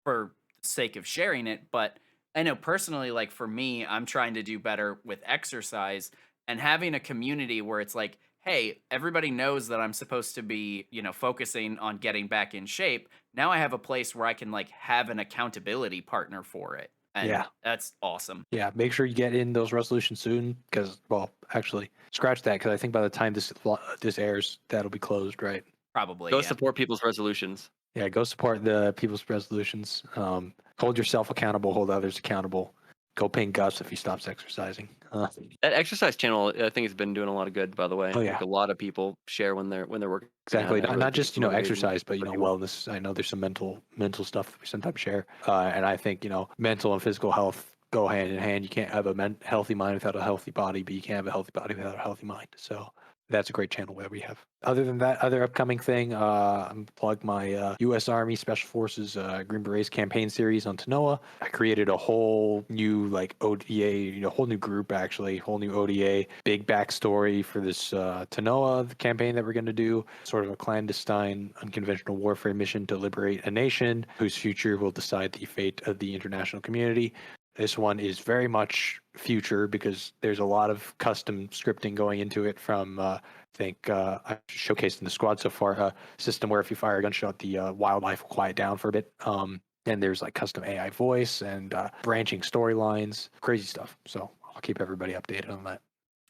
for sake of sharing it, but I know personally, like for me, I'm trying to do better with exercise and having a community where it's like, hey, everybody knows that I'm supposed to be, focusing on getting back in shape. Now I have a place where I can like have an accountability partner for it. And Yeah. that's awesome. Yeah, make sure you get in those resolutions soon because, well, actually, scratch that because I think by the time this airs, that'll be closed, right? Probably, Go yeah. support people's resolutions. Yeah, go support the people's resolutions. Hold yourself accountable, hold others accountable. Go ping Gus if he stops exercising. That exercise channel, I think, has been doing a lot of good. By the way, Oh like yeah, a lot of people share when they're working out. exactly. And I really Not think just it's motivating exercise, but for people. wellness. I know there's some mental stuff that we sometimes share, and I think mental and physical health go hand in hand. You can't have a healthy mind without a healthy body, but you can't have a healthy body without a healthy mind. So that's a great channel where we have. Other than that, other upcoming thing, I'm plug my U.S. Army Special Forces Green Berets campaign series on Tanoa. I created a whole new like ODA, whole new group actually, whole new ODA, big backstory for this Tanoa campaign that we're going to do. Sort of a clandestine, unconventional warfare mission to liberate a nation whose future will decide the fate of the international community. This one is very much future because there's a lot of custom scripting going into it from, I think, I showcased in the squad so far, a system where if you fire a gunshot, the wildlife will quiet down for a bit. And there's like custom AI voice and branching storylines, crazy stuff. So I'll keep everybody updated on that.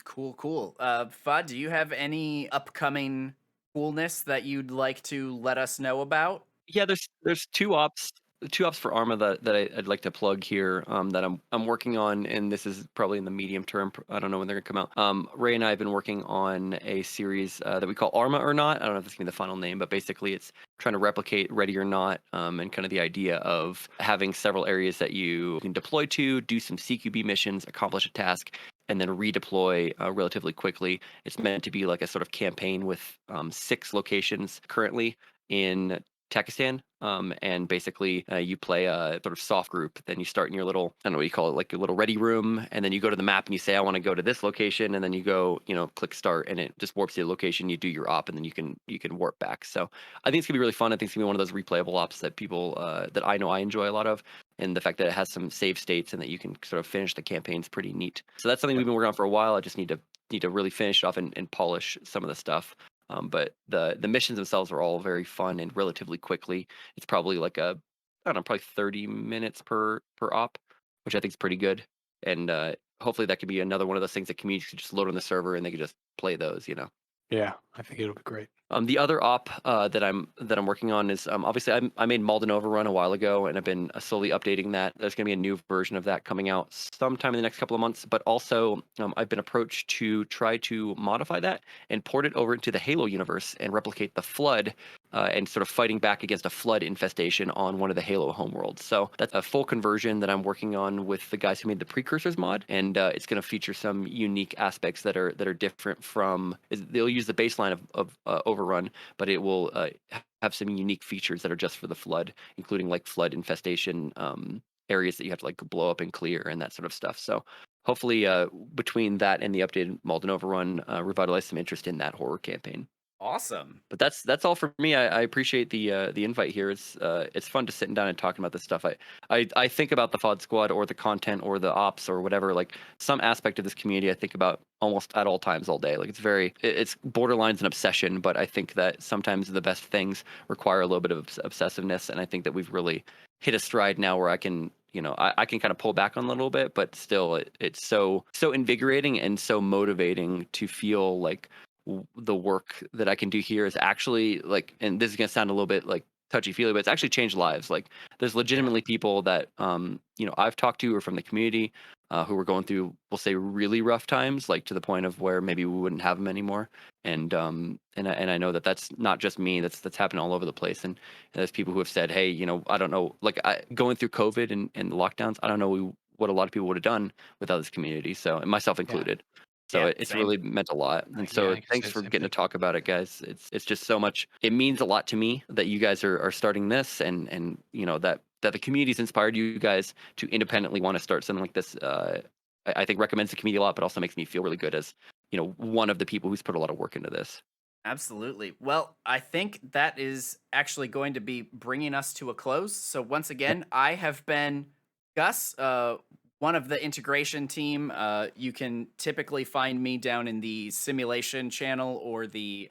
Cool, cool. Fudd, do you have any upcoming coolness that you'd like to let us know about? Yeah, there's two ops for Arma that I'd like to plug here, that I'm working on, and this is probably in the medium term. I don't know when they're gonna come out. Ray and I have been working on a series that we call Arma or Not. I don't know if it's gonna be the final name, but basically it's trying to replicate Ready or Not, and kind of the idea of having several areas that you can deploy to, do some CQB missions, accomplish a task, and then redeploy relatively quickly. It's meant to be like a sort of campaign with 6 locations currently in Takistan. And basically, you play a sort of soft group. Then you start in your little, I don't know what you call it, like your little ready room. And then you go to the map and you say, I want to go to this location. And then you go, click start, and it just warps you to the location. You do your op, and then you can warp back. So I think it's gonna be really fun. I think it's gonna be one of those replayable ops that people that I know I enjoy a lot of. And the fact that it has some save states and that you can sort of finish the campaign is pretty neat. So that's something we've been working on for a while. I just need to really finish it off and polish some of the stuff. But the missions themselves are all very fun and relatively quickly. It's probably like a I don't know, probably 30 minutes per op, which I think is pretty good. And hopefully that could be another one of those things that communities could just load on the server and they could just play those, you know. Yeah, I think it'll be great. The other op that I'm working on is obviously I made Malden Overrun a while ago, and I've been slowly updating that. There's going to be a new version of that coming out sometime in the next couple of months. But also, I've been approached to try to modify that and port it over into the Halo universe and replicate the Flood, and sort of fighting back against a Flood infestation on one of the Halo homeworlds. So that's a full conversion that I'm working on with the guys who made the Precursors mod, and it's going to feature some unique aspects that are different from. They'll use the baseline of Overrun, but it will have some unique features that are just for the Flood, including like Flood infestation areas that you have to like blow up and clear and that sort of stuff. So hopefully, between that and the updated Malden Overrun, revitalize some interest in that horror campaign. Awesome. But that's all for me. I appreciate the invite here. It's fun to sitting down and talking about this stuff. I think about the FOD squad or the content or the ops or whatever, like some aspect of this community I think about almost at all times all day. Like it's borderlines an obsession, but I think that sometimes the best things require a little bit of obsessiveness, and I think that we've really hit a stride now where I can, I can kind of pull back on it a little bit, but still it's so invigorating and so motivating to feel like the work that I can do here is actually like, and this is gonna sound a little bit like touchy feely, but it's actually changed lives. Like there's legitimately people that I've talked to or from the community who were going through, we'll say, really rough times, like to the point of where maybe we wouldn't have them anymore. And I know that that's not just me. That's happening all over the place. And there's people who have said, hey, I don't know, like going through COVID and the lockdowns, I don't know what a lot of people would have done without this community. So, and myself Yeah. included. So Yeah, it's same. really meant a lot. And Yeah, so I can thanks say the for same getting to thing. talk about it, guys. It's just so much. It means a lot to me that you guys are starting this, and that the community's inspired you guys to independently want to start something like this. I think recommends the community a lot, but also makes me feel really good as one of the people who's put a lot of work into this. Absolutely. Well, I think that is actually going to be bringing us to a close. So once again, I have been Gus, one of the integration team. You can typically find me down in the simulation channel or the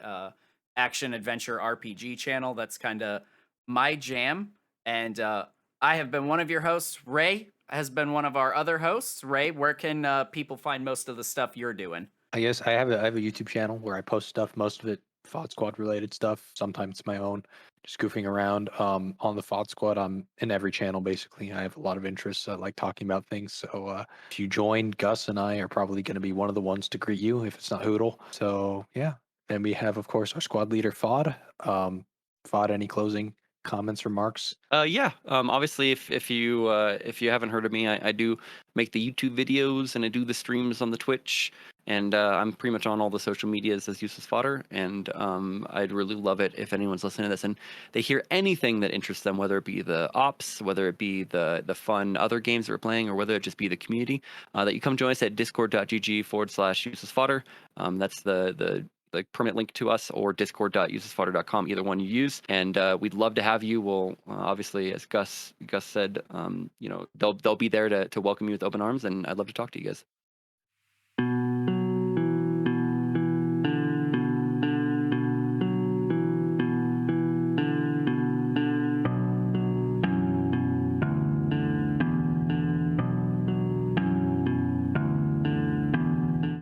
action adventure RPG channel. That's kind of my jam. And I have been one of your hosts. Ray has been one of our other hosts. Ray, where can people find most of the stuff you're doing? I guess I have a YouTube channel where I post stuff, most of it FOD Squad related stuff. Sometimes my own, just goofing around. On the FOD Squad, I'm in every channel basically. I have a lot of interests. I like talking about things. So if you join, Gus and I are probably going to be one of the ones to greet you if it's not Hoodle. So yeah. Then we have, of course, our squad leader FOD. FOD, any closing comments, remarks? Yeah. Obviously, if you haven't heard of me, I do make the YouTube videos and I do the streams on the Twitch, and I'm pretty much on all the social medias as UselessFodder. And I'd really love it if anyone's listening to this and they hear anything that interests them, whether it be the ops, whether it be the fun other games that we're playing, or whether it just be the community, that you come join us at discord.gg/UselessFodder. That's the like permanent link to us, or discord.uselessfodder.com, either one you use, and we'd love to have you. We'll obviously, as Gus said, they'll be there to welcome you with open arms, and I'd love to talk to you guys.